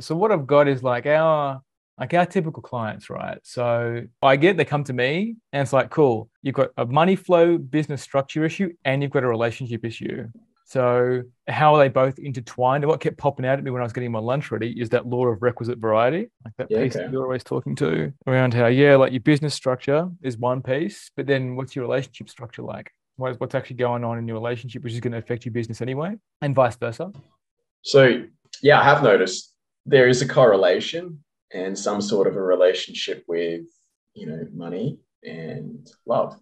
So what I've got is like our typical clients, right? So I get they come to me and it's like, cool, you've got a money flow business structure issue and you've got a relationship issue. So how are they both intertwined? And what kept popping out at me when I was getting my lunch ready is that law of requisite variety, like that Yeah, piece that okay. you're always talking to around how, yeah, like your business structure is one piece, but then what's your relationship structure like? What's actually going on in your relationship, which is going to affect your business anyway, and vice versa. So, yeah, I have noticed there is a correlation and some sort of a relationship with, money and love.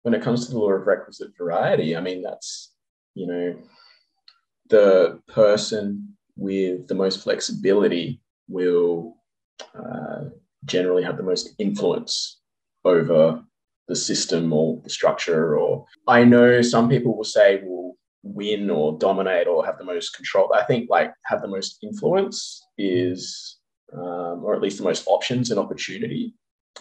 When it comes to the law of requisite variety, I mean, that's, you know, the person with the most flexibility will uh, generally have the most influence over the system or the structure. Or I know some people will say will win or dominate or have the most control. I think like have the most influence is, or at least the most options and opportunity.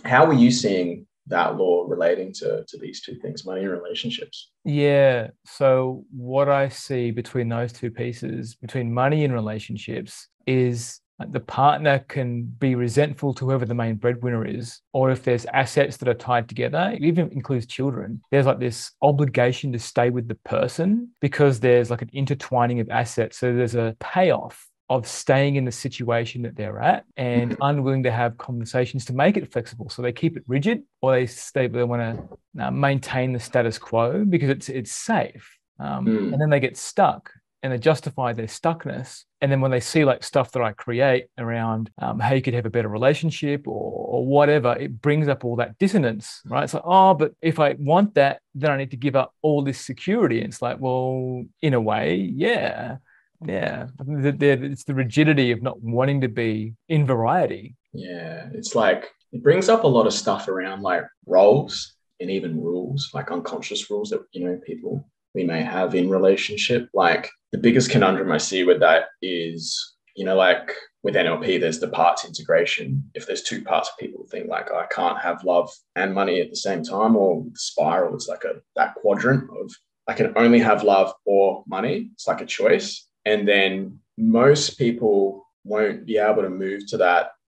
How are you seeing that law relating to these two things, money and relationships? Yeah. So what I see between those two pieces, between money and relationships, is like the partner can be resentful to whoever the main breadwinner is, or if there's assets that are tied together, it even includes children. There's like this obligation to stay with the person because there's like an intertwining of assets. So there's a payoff of staying in the situation that they're at and unwilling to have conversations to make it flexible. So they keep it rigid, or they want to maintain the status quo because it's safe. And Mm. then they get stuck and they justify their stuckness. And then when they see like stuff that I create around how you could have a better relationship or whatever, it brings up all that dissonance, right? It's like, oh, but if I want that, then I need to give up all this security. And it's like, well, in a way, yeah. Yeah, it's the rigidity of not wanting to be in variety. Yeah, it's like it brings up a lot of stuff around like roles and even rules, like unconscious rules that people we may have in relationship. Like the biggest conundrum I see with that is, like with NLP, there's the parts integration. If there's two parts, people think like, oh, I can't have love and money at the same time, or the spiral, it's like a that quadrant of I can only have love or money. It's like a choice. And then most people won't be able to move to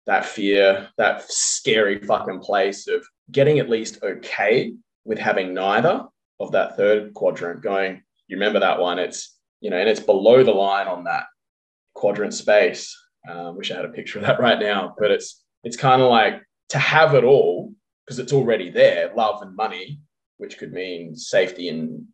that fear, that scary fucking place of getting at least okay with having neither of that third quadrant going. You remember that one? It's, and it's below the line on that quadrant space. Wish I had a picture of that right now, but it's kind of like to have it all because it's already there, love and money, which could mean safety and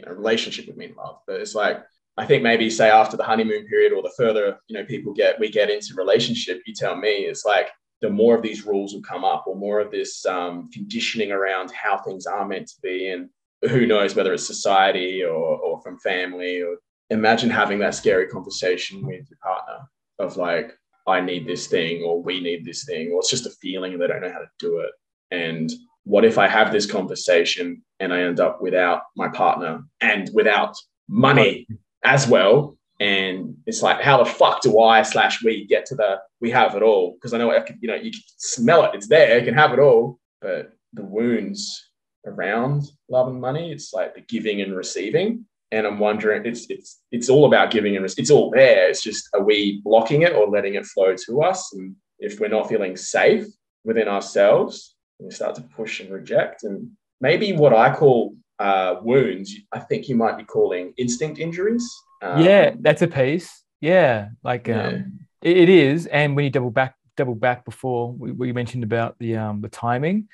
relationship would mean love, but it's like I think maybe say after the honeymoon period or the further, we get into relationship, you tell me it's like the more of these rules will come up or more of this conditioning around how things are meant to be. And who knows whether it's society or from family or imagine having that scary conversation with your partner of like, I need this thing or we need this thing, or it's just a feeling and they don't know how to do it. And what if I have this conversation and I end up without my partner and without But money as well? And it's like, how the fuck do I slash we get to the we have it all? Because I know you can smell it, it's there, you can have it all, but the wounds around love and money, it's like the giving and receiving. And I'm wondering, it's all about giving and it's all there. It's just are we blocking it or letting it flow to us? And if we're not feeling safe within ourselves, we start to push and reject. And maybe what I call wounds, I think you might be calling instinct injuries. yeah, that's a piece. Yeah, like Yeah, it is. And when you double back before we mentioned about the timing.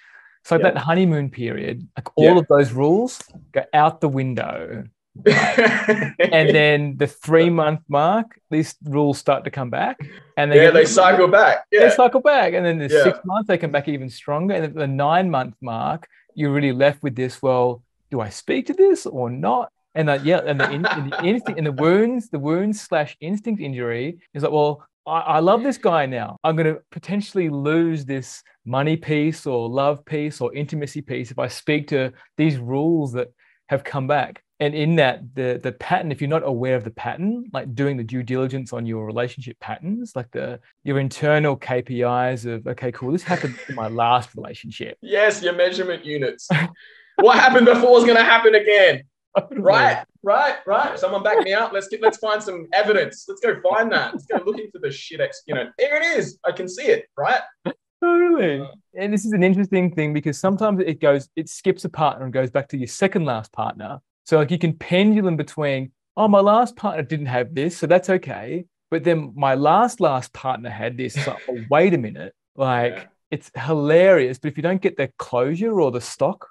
So that yeah, honeymoon period, like all yeah. of those rules go out the window, right? And then the 3 month mark, these rules start to come back and they Yeah, get they cycle back. they Yeah, cycle back. And then the yeah. 6 months, they come back even stronger. And at the 9 month mark, you're really left with this, well, do I speak to this or not? And yeah, and in the instinct and the wounds slash instinct injury is like, well, I love this guy now. I'm going to potentially lose this money piece or love piece or intimacy piece if I speak to these rules that have come back. And in that, the pattern, if you're not aware of the pattern, like doing the due diligence on your relationship patterns, like your internal KPIs of, okay, cool, this happened in my last relationship. Yes, your measurement units. What happened before is going to happen again. Totally. Right. Someone back me up. Let's find some evidence. Let's go find that. Let's go look into the shit. There it is. I can see it. Right. Totally. And this is an interesting thing because sometimes it skips a partner and goes back to your second last partner. So like you can pendulum between, oh, my last partner didn't have this, so that's okay. But then my last partner had this. So, oh, wait a minute. Like Yeah. it's hilarious. But if you don't get the closure or the stock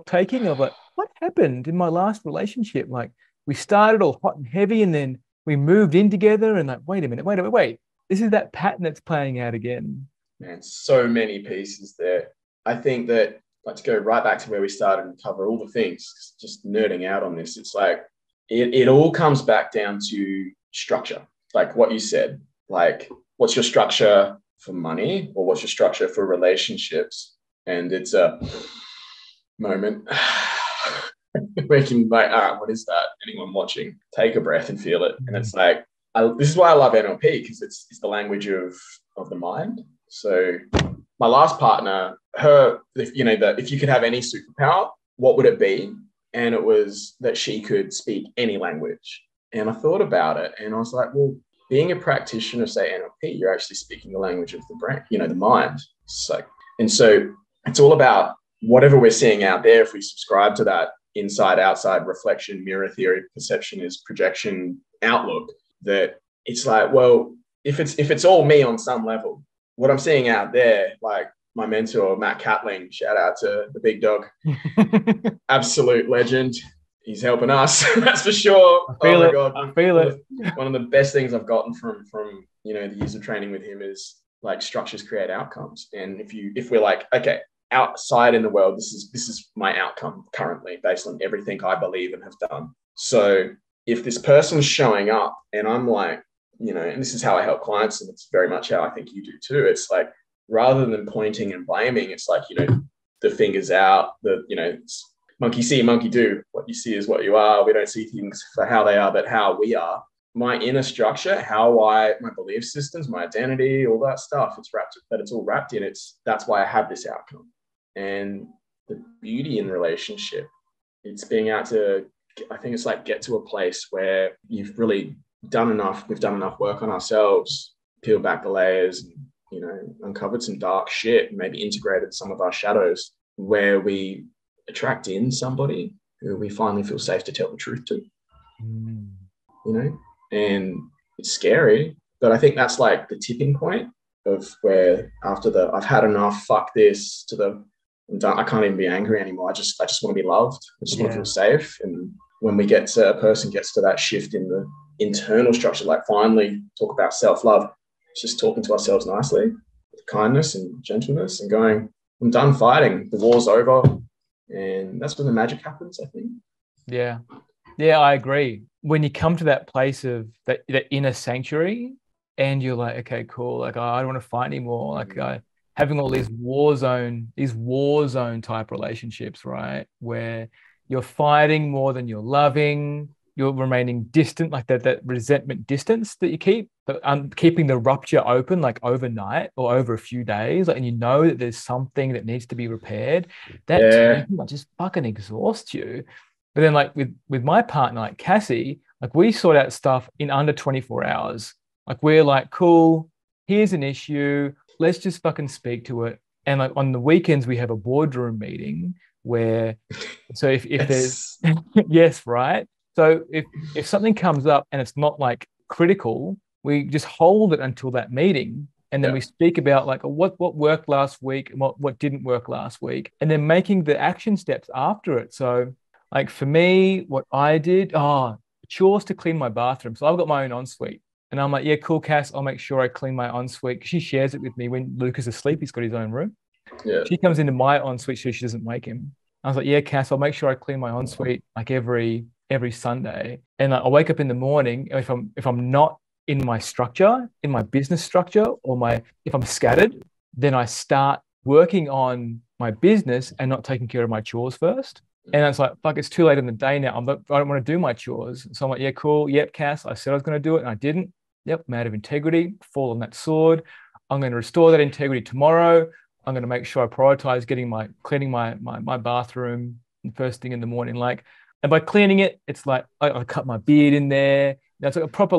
taking of like, what happened in my last relationship? Like we started all hot and heavy and then we moved in together and like, wait a minute, wait. This is that pattern that's playing out again. Man, so many pieces there. I think that, like, to go right back to where we started and cover all the things, just nerding out on this, it's like it all comes back down to structure. Like what you said, like what's your structure for money or what's your structure for relationships? And it's a moment where you can like, all right, what is that? Anyone watching, take a breath and feel it. And it's like, this is why I love NLP, because it's the language of the mind. So my last partner, if you could have any superpower, what would it be? And it was that she could speak any language. And I thought about it and I was like, well, being a practitioner, say NLP, you're actually speaking the language of the brain, the mind. So it's all about whatever we're seeing out there. If we subscribe to that inside, outside, reflection, mirror theory, perception is projection outlook, that it's like, well, if it's all me on some level, what I'm seeing out there, like my mentor, Matt Catling, shout out to the big dog, absolute legend. He's helping us, that's for sure. I feel it. One of the best things I've gotten from the years of training with him is like structures create outcomes. And if we're like, okay, outside in the world, this is my outcome currently based on everything I believe and have done. So if this person's showing up and I'm like, and this is how I help clients, and it's very much how I think you do too. It's like, rather than pointing and blaming, it's like, the fingers out, it's monkey see, monkey do. What you see is what you are. We don't see things for how they are, but how we are. My inner structure, my belief systems, my identity, all that stuff, it's all wrapped in. That's why I have this outcome. And the beauty in relationship, it's being able to, I think it's like get to a place where you've really we've done enough work on ourselves, peeled back the layers, and, uncovered some dark shit, and maybe integrated some of our shadows, where we attract in somebody who we finally feel safe to tell the truth to, and it's scary, but I think that's like the tipping point of where after I've had enough, fuck this, I'm done, I can't even be angry anymore. I just want to be loved. I just want to feel safe. And when a person gets to that shift in the internal structure, like finally talk about self-love, it's just talking to ourselves nicely with kindness and gentleness and going, I'm done fighting, the war's over. And that's when the magic happens, I think. Yeah, I agree. When you come to that place of that inner sanctuary and you're like, okay, cool, like I don't want to fight anymore, like having all these war zone type relationships, right, where you're fighting more than you're loving, you're remaining distant, like that resentment distance that you keep, but keeping the rupture open like overnight or over a few days, like, and that there's something that needs to be repaired. That just fucking exhausts you. But then like with my partner, like Cassie, like we sort out stuff in under 24 hours. Like we're like, cool, here's an issue, let's just fucking speak to it. And like on the weekends we have a boardroom meeting where, so if there's yes, right. So if something comes up and it's not like critical, we just hold it until that meeting. And then we speak about like what worked last week and what didn't work last week, and then making the action steps after it. So like for me, what I did, chores to clean my bathroom. So I've got my own ensuite. And I'm like, yeah, cool, Cass, I'll make sure I clean my ensuite. She shares it with me when Luke is asleep. He's got his own room. Yeah. She comes into my ensuite so she doesn't wake him. I was like, yeah, Cass, I'll make sure I clean my ensuite like every Sunday. And like, I wake up in the morning, if I'm not in my structure, in my business structure, or if I'm scattered, then I start working on my business and not taking care of my chores first. And it's like, fuck, it's too late in the day now. I don't want to do my chores. So I'm like, yeah, cool. Yep, Cass, I said I was going to do it and I didn't. Yep, I'm out of integrity, fall on that sword. I'm going to restore that integrity tomorrow. I'm going to make sure I prioritize cleaning my bathroom first thing in the morning. Like And by cleaning it, it's like I cut my beard in there. It's like a proper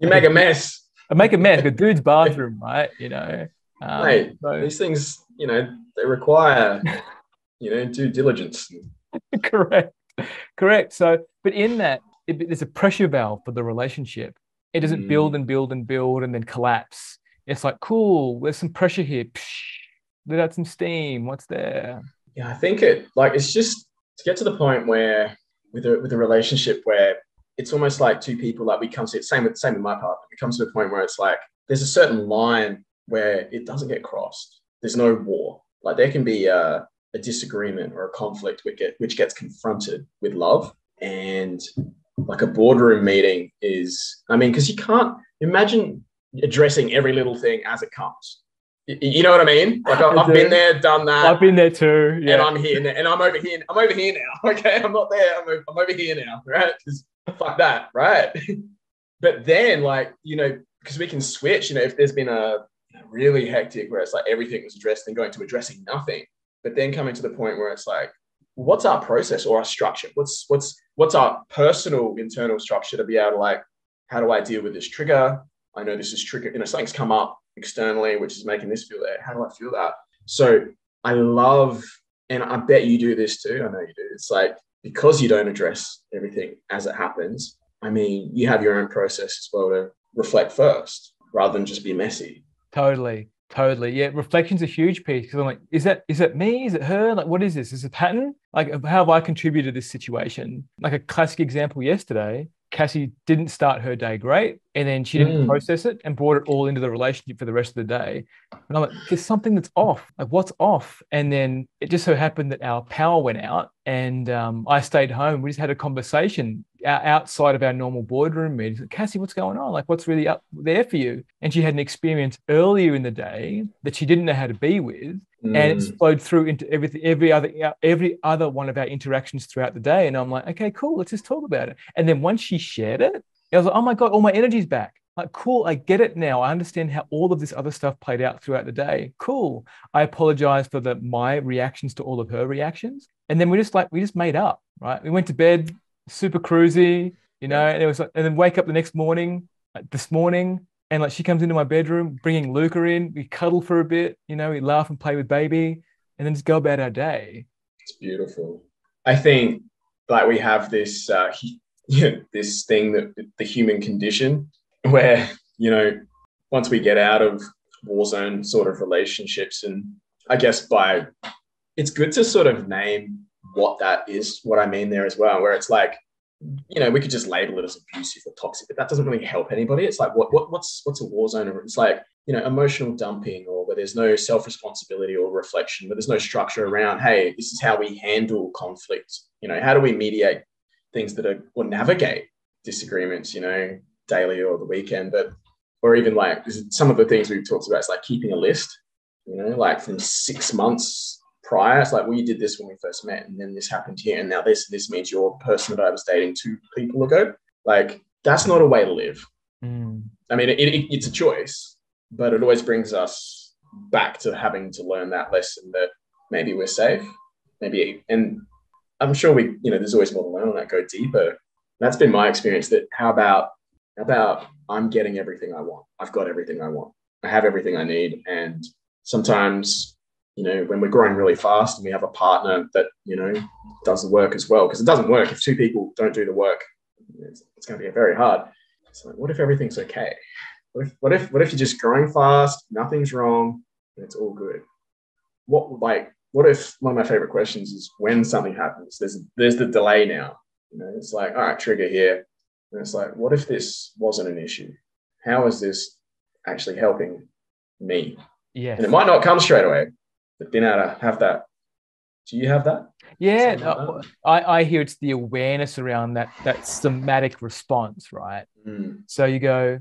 You make a mess. I make a mess, like a dude's bathroom, right? You know. Mate, So these things, they require, due diligence. correct. Correct. So, but in that, there's a pressure valve for the relationship. It doesn't build Mm. and build and build and then collapse. It's like, cool, there's some pressure here. Psh, let out some steam. What's there? Yeah, I think it's just to get to the point where with a relationship where it's almost like two people that we come to, same with my partner. It comes to a point where it's like there's a certain line where it doesn't get crossed. There's no war. Like there can be a disagreement or a conflict which gets confronted with love. And like a boardroom meeting is, I mean, because you can't imagine addressing every little thing as it comes. You know what I mean? Like I've been there, done that. I've been there too. Yeah. And I'm here now, and I'm over here. I'm over here now. Okay, I'm not there. I'm over here now, right? Because fuck that, right? But then, because we can switch. If there's been a really hectic where it's like everything was addressed and going to addressing nothing, but then coming to the point where it's like, what's our process or our structure? What's our personal internal structure to be able to like, how do I deal with this trigger? I know this is trigger. Something's come up externally, which is making this feel there. How do I feel that? So I love, and I bet you do this too. I know you do. It's like, because you don't address everything as it happens, I mean, you have your own process as well to reflect first rather than just be messy. Totally. Yeah. Reflection's a huge piece because I'm like, is that me? Is it her? Like, what is this? Is it a pattern? Like, how have I contributed to this situation? Like a classic example yesterday, Cassie didn't start her day great, and then she didn't process it and brought it all into the relationship for the rest of the day. And I'm like, there's something that's off. Like, what's off? And then it just so happened that our power went out, and I stayed home. We just had a conversation outside of our normal boardroom meetings. Like, Cassie, what's going on? Like, what's really up there for you? And she had an experience earlier in the day that she didn't know how to be with. And it's flowed through into every other one of our interactions throughout the day. And I'm like, okay, cool, let's just talk about it. And then once she shared it, I was like, oh my God, all my energy's back. Like, cool, I get it now. I understand how all of this other stuff played out throughout the day. Cool. I apologize for my reactions to all of her reactions. And then we just made up, right? We went to bed super cruisy, and it was like, and then wake up the next morning, like this morning. And like she comes into my bedroom, bringing Luca in. We cuddle for a bit, we laugh and play with baby, and then just go about our day. It's beautiful. I think like we have this, this thing that the human condition, where once we get out of war zone sort of relationships, and I guess it's good to sort of name what that is. What I mean there as well, where it's like, we could just label it as abusive or toxic, but that doesn't really help anybody. It's like, what's a war zone? It's like, emotional dumping, or where there's no self-responsibility or reflection, but there's no structure around, hey, this is how we handle conflict. How do we mediate things or navigate disagreements, daily or the weekend, or even like some of the things we've talked about. It's like keeping a list, like from 6 months prior. It's like, well, you did this when we first met, and then this happened here, and now this means you're the person that I was dating 2 people ago. Like, that's not a way to live. I mean, it's a choice, but it always brings us back to having to learn that lesson that maybe we're safe, and I'm sure there's always more to learn on that, go deeper. That's been my experience. That how about I'm getting everything I want. I've got everything I want. I have everything I need, and sometimes, when we're growing really fast and we have a partner that, does the work as well, because it doesn't work if 2 people don't do the work. It's going to be very hard. It's like, what if everything's okay? What if you're just growing fast, nothing's wrong, and it's all good? What if, one of my favorite questions is, when something happens, there's the delay now. It's like, all right, trigger here. And it's like, what if this wasn't an issue? How is this actually helping me? Yes. And it might not come straight away, but being able to have that. Do you have that? Yeah, no, I hear it's the awareness around that somatic response, right? So you go,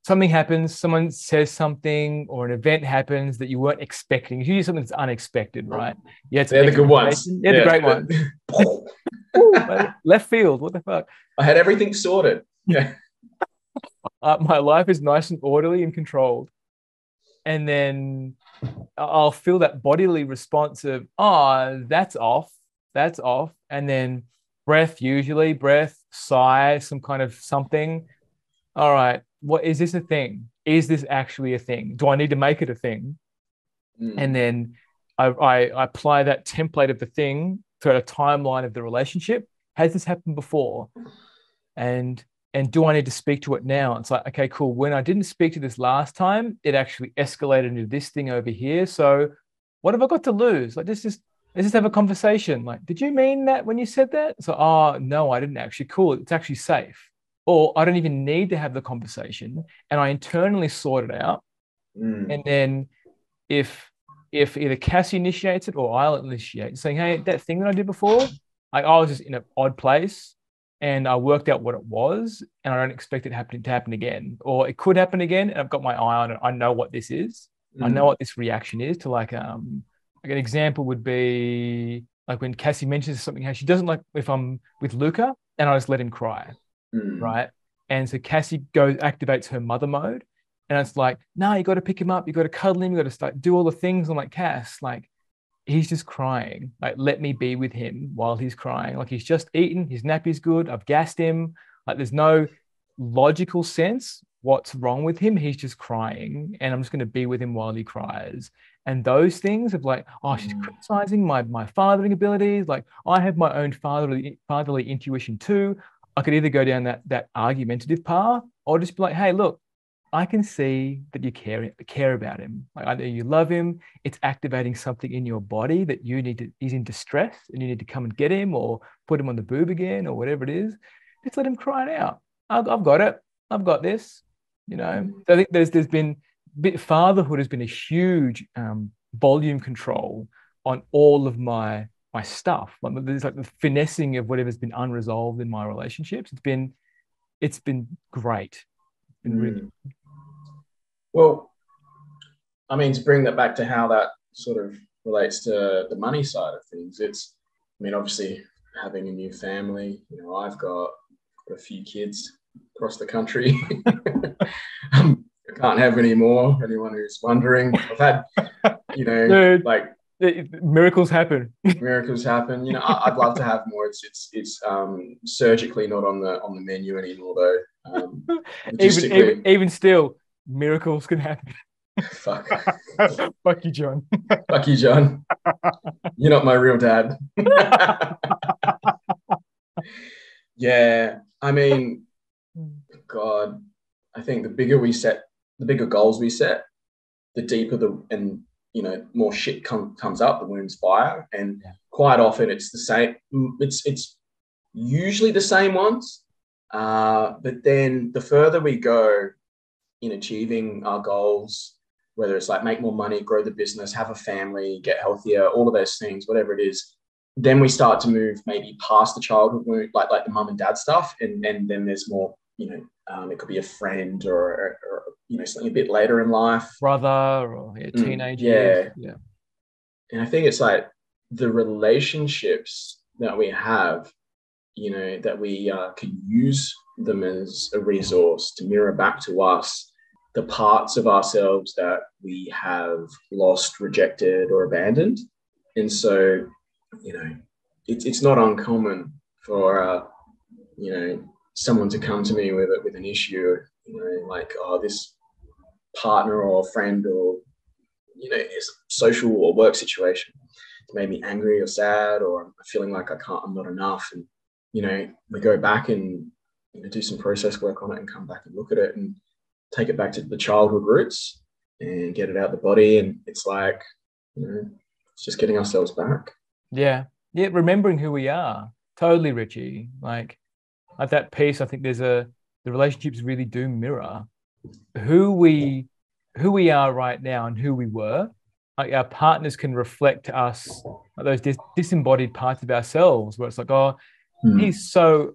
something happens, someone says something, or an event happens that you weren't expecting. It's usually something that's unexpected, right? Yeah, they're the good ones. Yeah, the great ones. Ooh, left field. What the fuck? I had everything sorted. Yeah. My life is nice and orderly and controlled. And then I'll feel that bodily response of, oh, that's off. And then breath, usually breath, sigh, some kind of something. All right, what is this a thing? Is this actually a thing? Do I need to make it a thing? And Mm. then I apply that template of the thing to a timeline of the relationship. Has this happened before? And and do I need to speak to it now? It's like, okay, cool. When I didn't speak to this last time, it actually escalated into this thing over here. So what have I got to lose? Like, let's just have a conversation. Like, did you mean that when you said that? So, oh no, I didn't actually. Cool. It's actually safe. Or I don't even need to have the conversation, and I internally sort it out. And Mm. then if if either Cassie initiates it or I'll initiate, saying, "Hey, that thing that I did before, like I was just in an odd place, and I worked out what it was, and I don't expect it happening to happen again, or it could happen again, and I've got my eye on it. I know what this is. I know Mm. what this reaction is to like an example would be like when Cassie mentions something how she doesn't like if I'm with Luca and I just let him cry, Mm. right? And so Cassie goes activates her mother mode, and it's like, no, you got to pick him up, you got to cuddle him, you got to start do all the things. I'm like, Cass, like he's just crying. Like let me be with him while he's crying. Like he's just eaten, his nappy's good. I've gassed him. Like there's no logical sense what's wrong with him. He's just crying, and I'm just going to be with him while he cries. And those things of like, oh, she's Mm. criticizing my fathering abilities. Like I have my own fatherly intuition too. I could either go down that argumentative path or just be like, hey, look, I can see that you care about him. Like either you love him, it's activating something in your body that you need to. He's in distress, and you need to come and get him, or put him on the boob again, or whatever it is. Just let him cry it out. I've got it. I've got this. You know. So I think there's been fatherhood has been a huge volume control on all of my stuff. Like there's like the finessing of whatever's been unresolved in my relationships. It's been great. It's been really. Mm. Well, I mean, to bring that back to how that sort of relates to the money side of things, I mean, obviously having a new family, I've got a few kids across the country. I can't have any more. Anyone who's wondering, I've had, Dude, like miracles happen. miracles happen. I'd love to have more. It's surgically not on the menu anymore though. even Logistically, even still, miracles can happen. fuck, Fuck you, John. fuck you, John. You're not my real dad. Yeah, I mean, God, I think the bigger goals we set, the deeper more shit comes up, the wounds fire, and Yeah. quite often it's the same. It's usually the same ones, but then the further we go in achieving our goals, whether it's like make more money, grow the business, have a family, get healthier, all of those things, whatever it is, then we start to move maybe past the childhood wound, like the mum and dad stuff, and then there's more, it could be a friend or something a bit later in life. Brother or yeah, teenage years. Yeah, Yeah. and I think it's like the relationships that we have, that we can use them as a resource to mirror back to us the parts of ourselves that we have lost, rejected, or abandoned. And so, it's not uncommon for someone to come to me with an issue, like, oh, this partner or friend or is a social or work situation. It's made me angry or sad, or I'm feeling like I'm not enough. And, we go back and do some process work on it and come back and look at it and take it back to the childhood roots and get it out of the body. And it's like, it's just getting ourselves back. Yeah. Yeah. Remembering who we are. Totally, Richie. Like at that piece, I think the relationships really do mirror who we are right now and who we were. Like our partners can reflect to us like those disembodied parts of ourselves where it's like, oh, he's so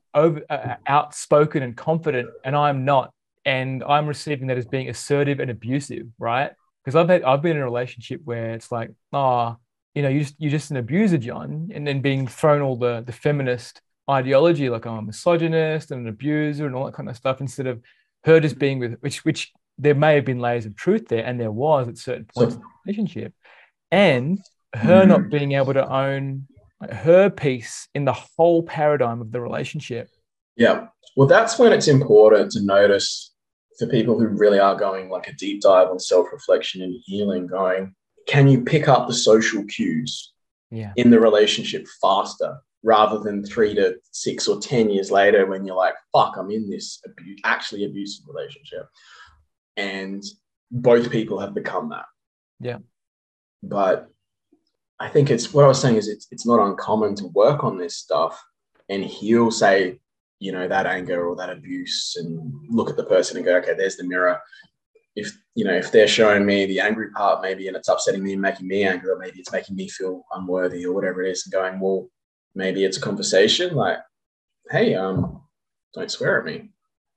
outspoken and confident, and I'm not, and I'm receiving that as being assertive and abusive, right? Because I've been in a relationship where it's like, oh, you're just an abuser, John, and then being thrown all the feminist ideology, like I'm a misogynist and an abuser and all that kind of stuff, instead of her just being with which there may have been layers of truth there, and there was at certain points in So, the relationship, and her not being able to own like her piece in the whole paradigm of the relationship. Yeah. Well, that's when it's important to notice for people who really are going like a deep dive on self-reflection and healing, going, can you pick up the social cues in the relationship faster rather than 3 to 6 or 10 years later when you're like, fuck, I'm in this actually abusive relationship. And both people have become that. Yeah. But I think it's what I was saying is it's not uncommon to work on this stuff and heal, say, you know, that anger or that abuse, and look at the person and go, okay, there's the mirror. If, you know, if they're showing me the angry part, maybe, and it's upsetting me and making me angry, or maybe it's making me feel unworthy or whatever it is, and going, well, maybe it's a conversation like, hey, don't swear at me.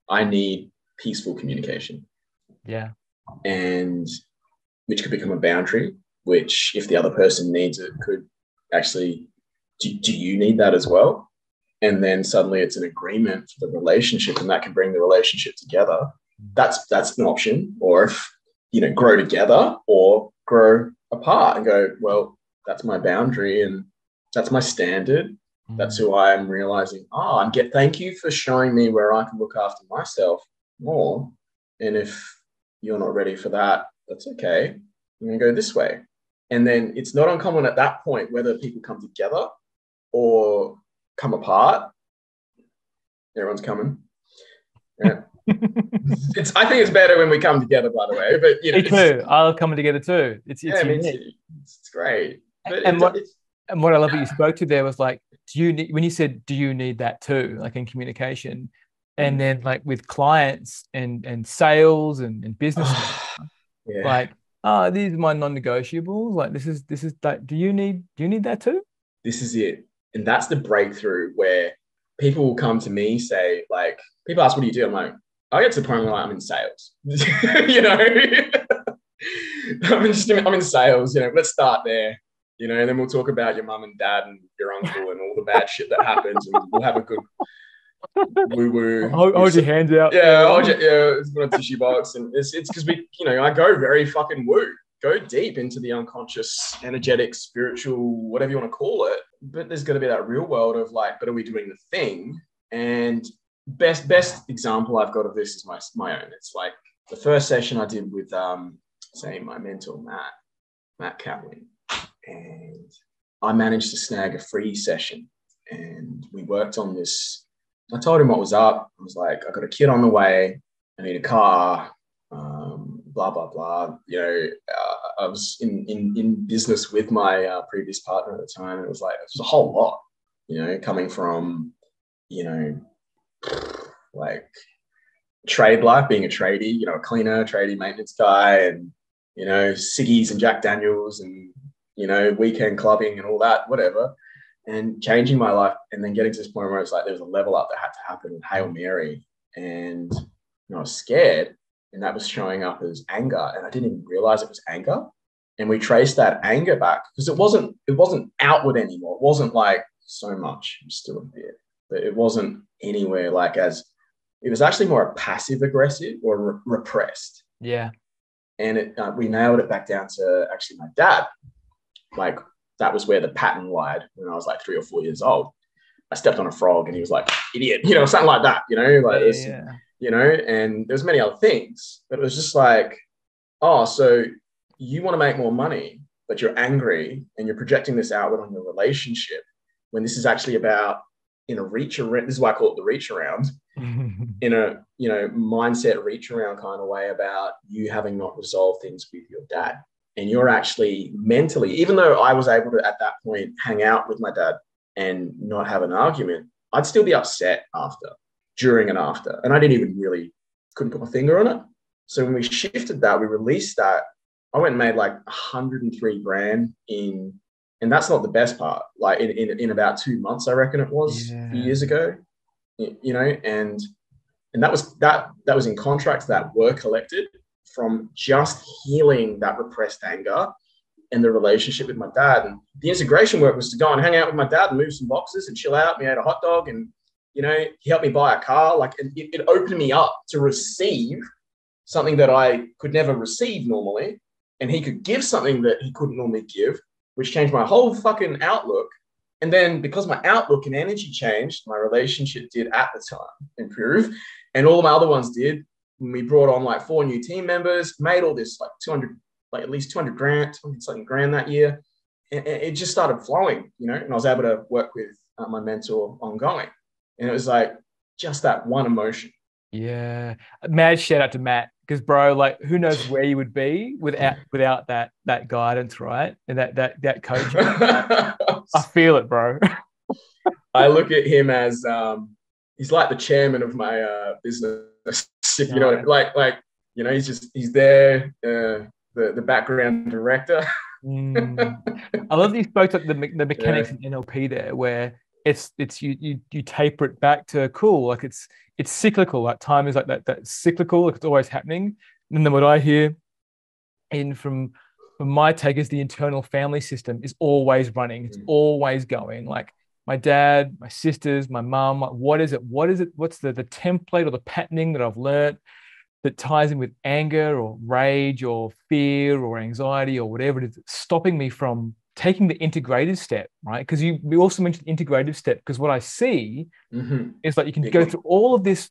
I need peaceful communication. Yeah. And which could become a boundary, which if the other person needs it could actually, do you need that as well? And then suddenly it's an agreement for the relationship, and that can bring the relationship together. That's an option. Or if, you know, grow together or grow apart and go, well, that's my boundary and that's my standard. That's who I am, realizing, thank you for showing me where I can look after myself more. And if you're not ready for that, that's okay. I'm going to go this way. And then it's not uncommon at that point whether people come together or come apart. Everyone's coming. Yeah. I think it's better when we come together, by the way. But you know, me too. I'll come together too. It's me too. It's great. But and what I love that you spoke to there was like, do you need, when you said, do you need that too, like in communication, and then like with clients and sales and business, like, these are my non-negotiables. Like this is like, do you need that too? This is it. And that's the breakthrough where people will come to me, say, like, people ask, what do you do? I'm like, I get to the point where I'm in sales. You know, I'm in sales, you know, let's start there, you know, and then we'll talk about your mum and dad and your uncle and all the bad shit that happens, and we'll have a good woo-woo. Hold your hands out. It's got a tissue box. And it's because we, you know, I go very fucking woo. Go deep into the unconscious, energetic, spiritual, whatever you want to call it. But there's got to be that real world of like, but are we doing the thing? And best example I've got of this is my own. It's like the first session I did with, say, my mentor, Matt Catling. And I managed to snag a free session. And we worked on this. I told him what was up. I was like, I got a kid on the way. I need a car. Blah, blah, blah. You know, I was in business with my previous partner at the time. And it was like, it was a whole lot, you know, coming from, you know, like trade life, being a tradie, you know, a cleaner, tradie, maintenance guy, and, you know, ciggies and Jack Daniels and, you know, weekend clubbing and all that, whatever. And changing my life, and then getting to this point where it's like there was a level up that had to happen with Hail Mary. And you know, I was scared. And that was showing up as anger. And I didn't even realize it was anger. And we traced that anger back because it wasn't outward anymore. It wasn't like so much, still a bit, but it wasn't anywhere like it was actually more passive aggressive or repressed. Yeah. And we nailed it back down to actually my dad. Like that was where the pattern lied when I was like 3 or 4 years old. I stepped on a frog and he was like, idiot, you know, something like that, you know, like you know, and there's many other things, but it was just like, oh, so you want to make more money, but you're angry and you're projecting this outward on your relationship when this is actually about in a reach around. This is why I call it the reach around in a, you know, mindset reach around kind of way about you having not resolved things with your dad. And you're actually mentally, even though I was able to at that point hang out with my dad and not have an argument, I'd still be upset after, during and after. And I couldn't put my finger on it. So when we shifted that, we released that, I went and made like 103 grand and that's not the best part, like in about 2 months, I reckon it was a few years ago, you know, and that was in contracts that were collected from just healing that repressed anger and the relationship with my dad. And the integration work was to go and hang out with my dad and move some boxes and chill out. We ate a hot dog and, you know, he helped me buy a car. Like it opened me up to receive something that I could never receive normally. And he could give something that he couldn't normally give, which changed my whole fucking outlook. And then because my outlook and energy changed, my relationship did at the time improve. And all my other ones did. When we brought on like 4 new team members, made all this like 200, like at least 200 grand, 200 something grand that year. And it just started flowing, you know, and I was able to work with my mentor ongoing. And it was like just that one emotion. Yeah. Mad shout out to Matt. Because bro, like who knows where you would be without that guidance, right? And that coaching. I feel it, bro. I look at him as he's like the chairman of my business. If you know what I mean. Like you know, he's there, the background director. I love that you spoke to the mechanics in NLP there, where it's you taper it back to cool, like it's cyclical, like time is like that cyclical, like it's always happening. And then what I hear from my take is the internal family system is always running, it's always going. Like my dad, my sisters, my mom, like, what is it? What's the template or the patterning that I've learned that ties in with anger or rage or fear or anxiety or whatever it is, stopping me from taking the integrative step, right? Because we also mentioned integrative step, because what I see is like you can go through all of this,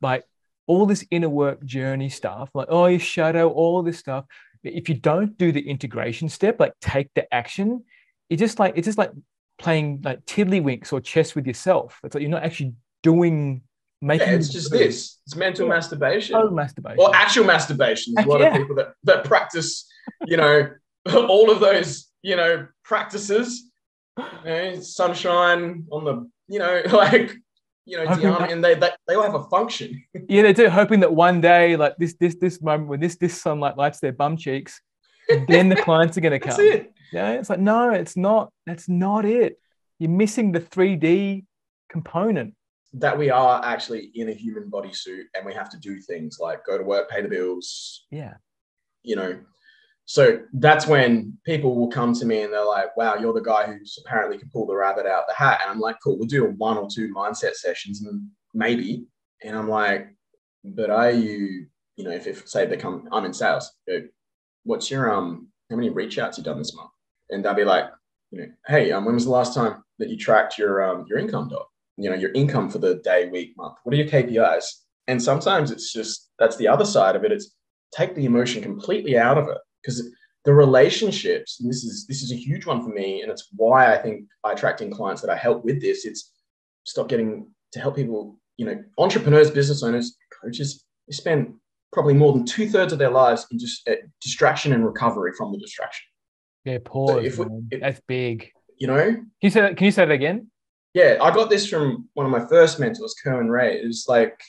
like all this inner work journey stuff, like, oh, your shadow, all of this stuff. If you don't do the integration step, like take the action, it's just like playing like tiddlywinks or chess with yourself. It's like you're not actually doing making. Yeah, it's just this. It's mental masturbation. Total masturbation. Or actual masturbation. There's a lot of people that practice, you know, all of those, you know, practices. You know, sunshine on the, you know, like, you know, and they all have a function. Yeah, they do, hoping that one day, like this moment when this sunlight lights their bum cheeks, then the clients are going to come. That's it. Yeah, it's like, no, it's not. That's not it. You're missing the 3D component. That we are actually in a human bodysuit and we have to do things like go to work, pay the bills. Yeah. You know, so that's when people will come to me and they're like, wow, you're the guy who's apparently can pull the rabbit out of the hat. And I'm like, cool, we'll do 1 or 2 mindset sessions and maybe. And I'm like, but are you, you know, if say they come, I'm in sales, what's your, how many reach outs you done this month? And they'll be like, you know, hey, when was the last time that you tracked your income dot? You know, your income for the day, week, month. What are your KPIs? And sometimes it's just, that's the other side of it. It's take the emotion completely out of it, because the relationships, and this is a huge one for me. And it's why I think I attract in clients that I help with this. It's stop getting to help people, you know, entrepreneurs, business owners, coaches, they spend probably more than 2/3 of their lives in just distraction and recovery from the distraction. Yeah, pause. So that's big. You know? Can you say that again? Yeah, I got this from one of my first mentors, Kerwin Ray. It was like,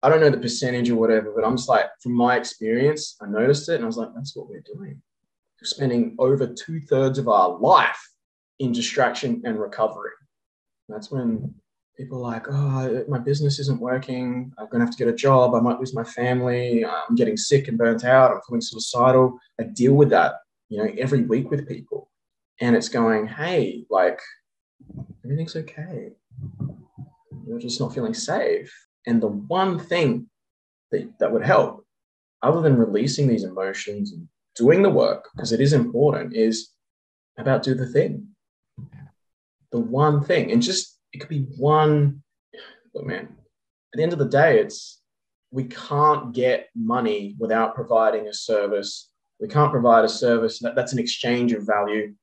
I don't know the percentage or whatever, but I'm just like, from my experience, I noticed it and I was like, that's what we're doing. We're spending over 2/3 of our life in distraction and recovery. That's when people are like, oh, my business isn't working. I'm going to have to get a job. I might lose my family. I'm getting sick and burnt out. I'm feeling suicidal. I deal with that, you know, every week with people. And it's going, hey, like, everything's okay. You're just not feeling safe. And the one thing that would help, other than releasing these emotions and doing the work, because it is important, is about do the thing. The one thing. And just, it could be one, look, man, at the end of the day, we can't get money without providing a service. We can't provide a service that's an exchange of value.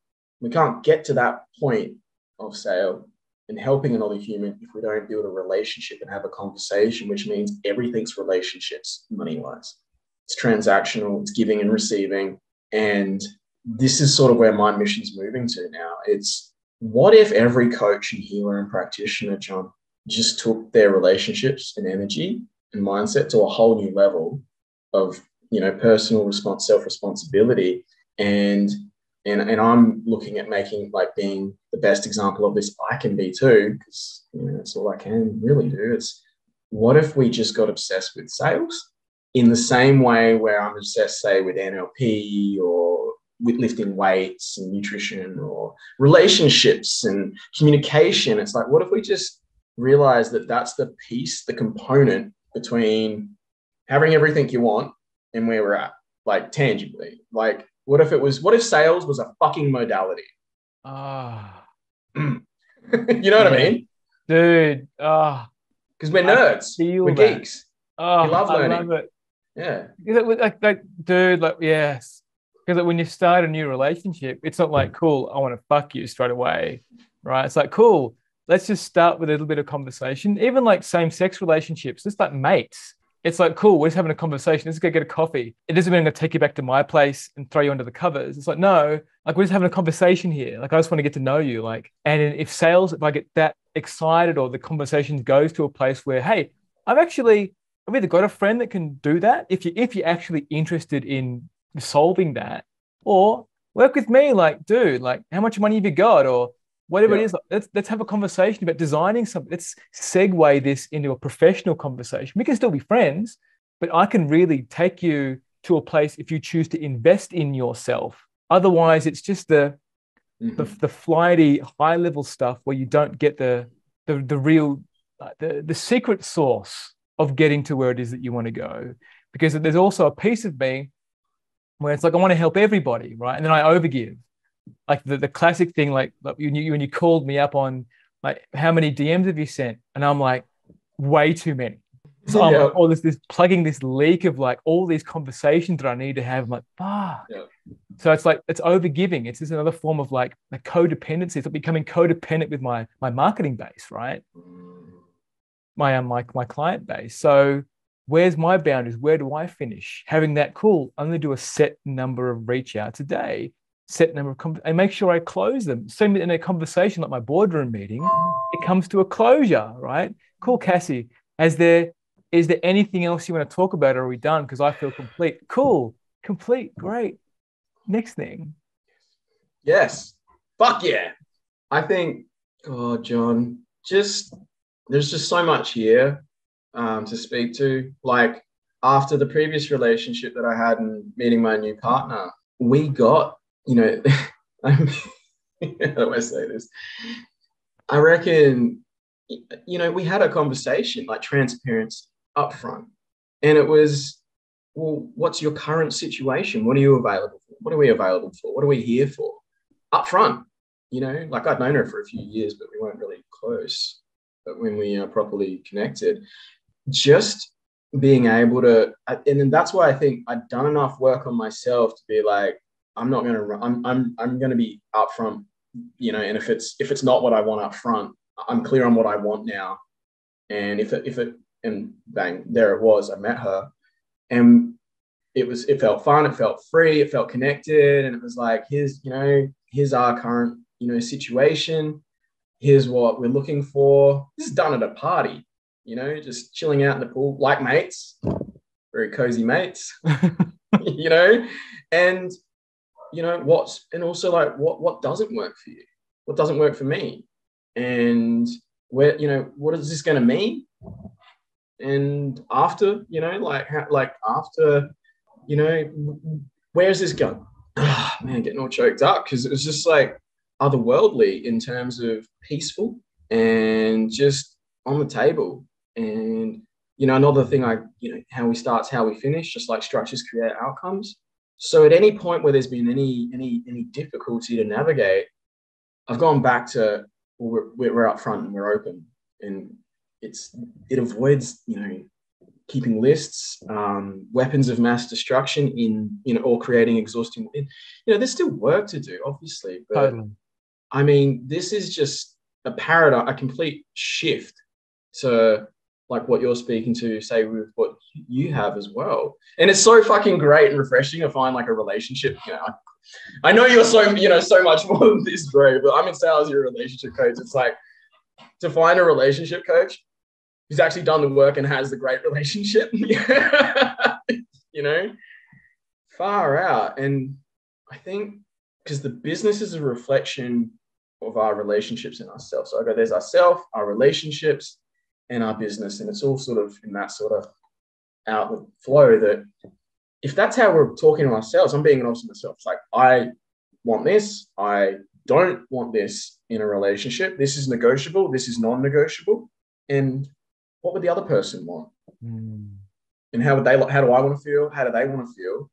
We can't get to that point of sale and helping another human if we don't build a relationship and have a conversation, which means everything's relationships money-wise. It's transactional, it's giving and receiving. And this is sort of where my mission's moving to now. It's what if every coach and healer and practitioner, John, just took their relationships and energy and mindset to a whole new level of, you know, personal self-responsibility. And I'm looking at being the best example of this I can be too, because, you know, that's all I can really do. It's what if we just got obsessed with sales in the same way where I'm obsessed, say, with NLP or with lifting weights and nutrition or relationships and communication. It's like, what if we just realize that that's the piece, the component between having everything you want and where we're at, like tangibly. Like, what if sales was a fucking modality? You know what I mean? Dude. Because we're I nerds. We're feel that. geeks. We Oh, love I love learning. it. Yeah. Like, dude, like, yes. Because like, when you start a new relationship, it's not like, cool, I want to fuck you straight away, right? It's like, cool, let's just start with a little bit of conversation. Even like same-sex relationships, just like mates. It's like, cool, we're just having a conversation. Let's go get a coffee. It doesn't mean I'm going to take you back to my place and throw you under the covers. It's like, no, like we're just having a conversation here. Like, I just want to get to know you. Like, and if I get that excited or the conversation goes to a place where, hey, I've either got a friend that can do that if you're actually interested in solving that, or work with me. Like, dude, like how much money have you got, or whatever it Yeah. is. Like, let's have a conversation about designing something. Let's segue this into a professional conversation. We can still be friends, but I can really take you to a place if you choose to invest in yourself. Otherwise, it's just the flighty high level stuff where you don't get the real the secret sauce of getting to where it is that you want to go. Because there's also a piece of me where it's like I want to help everybody, right? And then I overgive. Like the classic thing, like when you called me up on like how many DMs have you sent? And I'm like, way too many. So I'm like, Yeah. oh, this plugging this leak of like all these conversations that I need to have. I'm like, fuck. Yeah. So it's like it's overgiving. It's just another form of like a codependency. It's like becoming codependent with my marketing base, right? My client base. So where's my boundaries? Where do I finish? Having that cool, only do a set number of reach outs a day, set number of and make sure I close them. So in a conversation like my boardroom meeting, it comes to a closure, right? Cool, Cassie. Is there anything else you want to talk about? Or are we done? Because I feel complete. Cool, complete, great. Next thing. Yes. Fuck yeah. I think, oh, John, just there's just so much here to speak to. Like after the previous relationship that I had and meeting my new partner, we got, how do I say this? I reckon, we had a conversation like transparency up front. And it was, well, what's your current situation? What are you available for? What are we available for? What are we here for? Up front, like I'd known her for a few years, but we weren't really close. But when we properly connected, just being able to, and then that's why I think I'd done enough work on myself to be like, I'm not going to run. I'm going to be upfront, and if it's not what I want up front, I'm clear on what I want now. And if it, and bang, there it was. I met her, and it felt fun, it felt free, it felt connected, and it was like, here's our current, situation. Here's what we're looking for. This is done at a party, just chilling out in the pool, like mates, very cozy mates, and and also like what doesn't work for you, what doesn't work for me, and where, what is this going to mean? And after, after, where's this going? Oh, man, getting all choked up because it was just like otherworldly in terms of peaceful and just on the table. And, another thing how we start, how we finish, just like structures create outcomes. So at any point where there's been any difficulty to navigate, I've gone back to, well, we're up front and we're open, and it avoids keeping lists, weapons of mass destruction or creating exhausting. There's still work to do, obviously, but Totally. I mean, this is just a paradigm, a complete shift to like what you're speaking to, say with what you have as well. And it's so fucking great and refreshing to find like a relationship. I know you're so much more than this, bro, but I'm in sales, you're a relationship coach. It's like to find a relationship coach who's actually done the work and has the great relationship, far out. And I think because the business is a reflection of our relationships and ourselves. So I go, there's ourselves, our relationships, and our business. And it's all sort of in that sort of outward flow that if that's how we're talking to ourselves, I'm being honest with myself. It's like, I want this. I don't want this in a relationship. This is negotiable. This is non-negotiable. And what would the other person want? And how do I want to feel? How do they want to feel?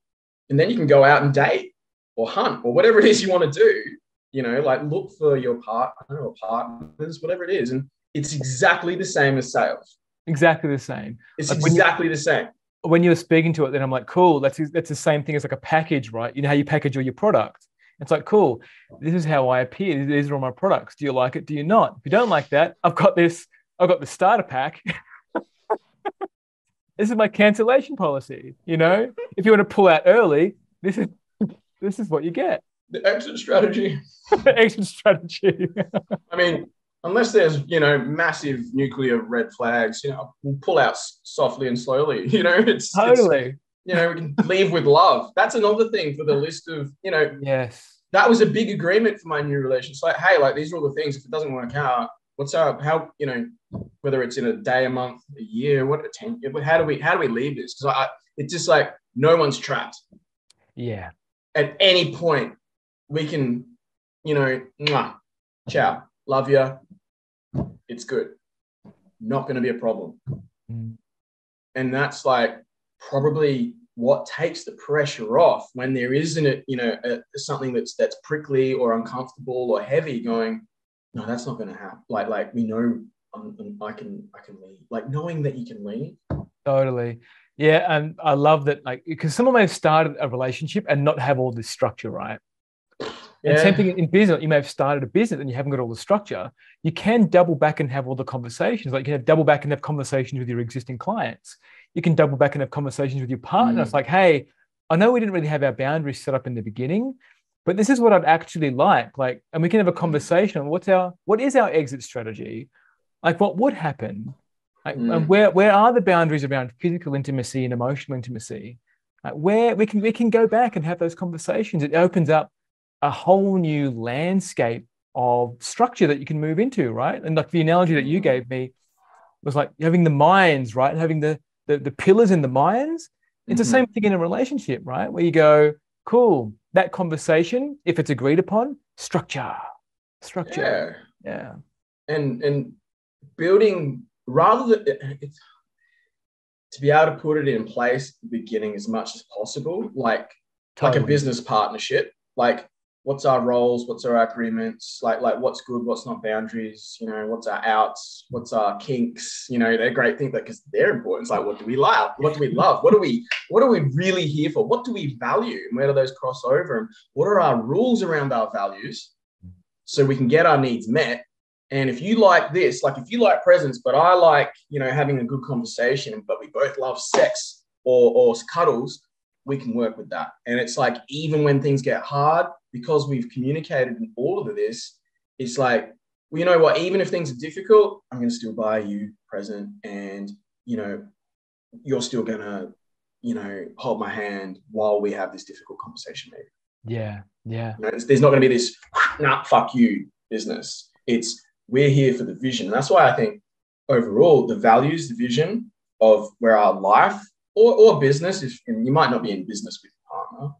And then you can go out and date or hunt or whatever it is you want to do. like look for your partner or partners, whatever it is. And it's exactly the same as sales. Exactly the same. It's Like exactly the same. when you're speaking to it, then I'm like, cool, that's the same thing as like a package, right? You know how you package all your products. It's like, cool, this is how I appear. These are all my products. Do you like it? Do you not? If you don't like that, I've got the starter pack. This is my cancellation policy. If you want to pull out early, this is what you get. The exit strategy. Exit strategy. I mean, unless there's, massive nuclear red flags, we'll pull out softly and slowly. Totally. We can leave with love. That's another thing for the list of, Yes. that was a big agreement for my new relationship. Like, hey, like these are all the things. If it doesn't work out, what's up? How, whether it's in a day, a month, a year, how do we leave this? Because it's just like no one's trapped. Yeah. At any point, we can, mwah, ciao, love you. It's good. Not going to be a problem. And that's like probably what takes the pressure off when there isn't something that's prickly or uncomfortable or heavy going, no, that's not going to happen. Like we know I can leave. Like knowing that you can leave. Totally. Yeah. And I love that, like, because someone may have started a relationship and not have all this structure, right? Yeah. And same thing in business. You may have started a business and you haven't got all the structure. You can double back and have all the conversations. Like you can double back and have conversations with your existing clients. You can double back and have conversations with your partner. It's like, hey, I know we didn't really have our boundaries set up in the beginning, but this is what I'd actually like. Like, and we can have a conversation on what is our exit strategy? Like, what would happen? Like, and where are the boundaries around physical intimacy and emotional intimacy? Like, where we can go back and have those conversations. It opens up a whole new landscape of structure that you can move into, right? And like the analogy that you gave me was like having the minds, right? Having the pillars in the minds. It's the same thing in a relationship, right? Where you go, cool, that conversation, if it's agreed upon, structure. Yeah. And building rather than to be able to put it in place at the beginning as much as possible, like a business partnership, like what's our roles, what's our agreements, like what's good, what's not boundaries, what's our outs, what's our kinks, they're great things because they're important. It's like, what do we like? What do we love? What are we really here for? What do we value? And where do those cross over? And what are our rules around our values so we can get our needs met? And if you like this, like if you like presents, but I like, having a good conversation, but we both love sex or cuddles, we can work with that. And it's like, even when things get hard, because we've communicated in all of this, it's like, well, you know what, even if things are difficult, I'm going to still buy you a present and, you're still going to, hold my hand while we have this difficult conversation, maybe. Yeah. Yeah. There's not going to be this, nah, fuck you business. It's, we're here for the vision. And that's why I think overall, the values, the vision of where our life or business, and you might not be in business with your partner,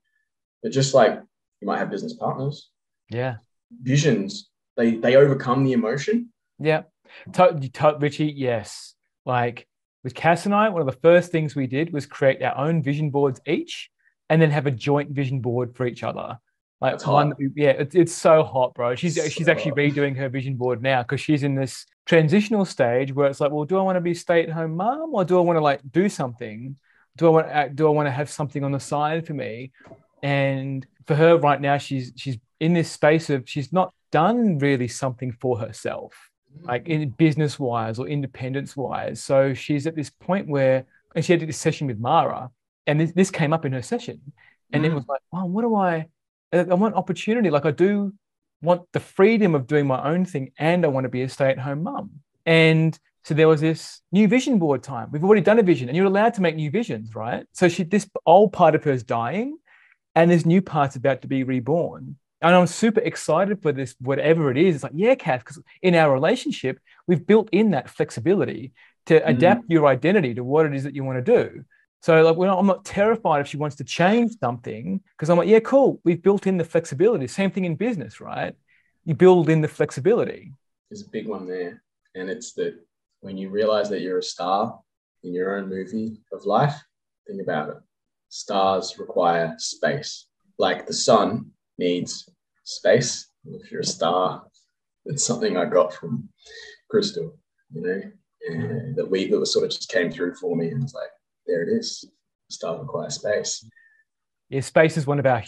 but just like you might have business partners. Yeah. Visions, they overcome the emotion. Yeah. Richie, yes. Like with Cass and I, one of the first things we did was create our own vision boards each and then have a joint vision board for each other. Like that's one, it's so hot, bro. She's actually hot. redoing her vision board now because she's in this transitional stage where it's like, well, do I want to be stay-at-home mom or do I want to like do something? Do I want to have something on the side for me? And for her right now, she's in this space of she's not done really something for herself, like in business wise or independence wise. So she's at this point where, and she had this session with Mara, and this came up in her session, and it was like, oh, what do I want opportunity. Like I do want the freedom of doing my own thing and I want to be a stay-at-home mum. And so there was this new vision board time. We've already done a vision and you're allowed to make new visions, right? So this old part of her is dying and this new part's about to be reborn. And I'm super excited for this, whatever it is. It's like, yeah, Kath, because in our relationship, we've built in that flexibility to adapt your identity to what it is that you want to do. So like, I'm not terrified if she wants to change something because I'm like, yeah, cool. We've built in the flexibility. Same thing in business, right? You build in the flexibility. There's a big one there. And it's that when you realize that you're a star in your own movie of life, think about it. Stars require space. Like the sun needs space, If you're a star, it's something I got from Crystal, you know, and that sort of just came through for me, and it's like, there it is. Star requires space. Yeah, space is one of our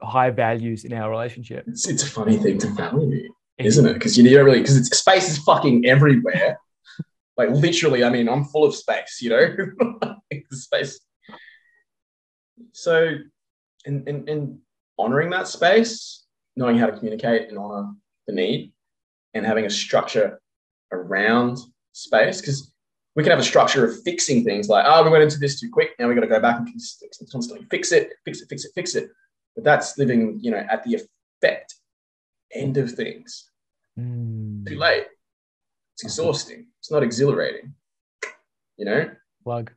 high values in our relationship. It's a funny thing to value, isn't it? Because you don't really, because space is fucking everywhere. Like literally, I mean, I'm full of space, you know, space. So, in honoring that space, knowing how to communicate and honor the need, and having a structure around space, because we can have a structure of fixing things like, we went into this too quick. Now we got to go back and constantly fix it. But that's living, you know, at the effect end of things. Too late. It's exhausting. It's not exhilarating. You know? Plug.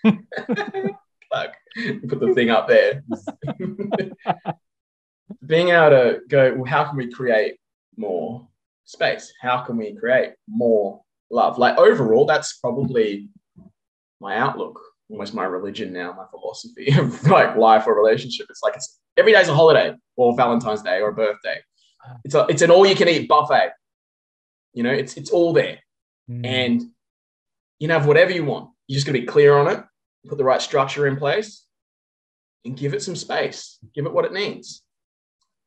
Plug. Put the thing up there. Being able to go, well, how can we create more space? How can we create more love? Like overall, that's probably my outlook, almost my religion now, my philosophy of like life or relationship. It's like every day's a holiday or Valentine's Day or a birthday. It's an all-you-can-eat buffet. You know, it's all there. And you can have whatever you want. You just got to be clear on it, put the right structure in place, and give it some space. Give it what it needs.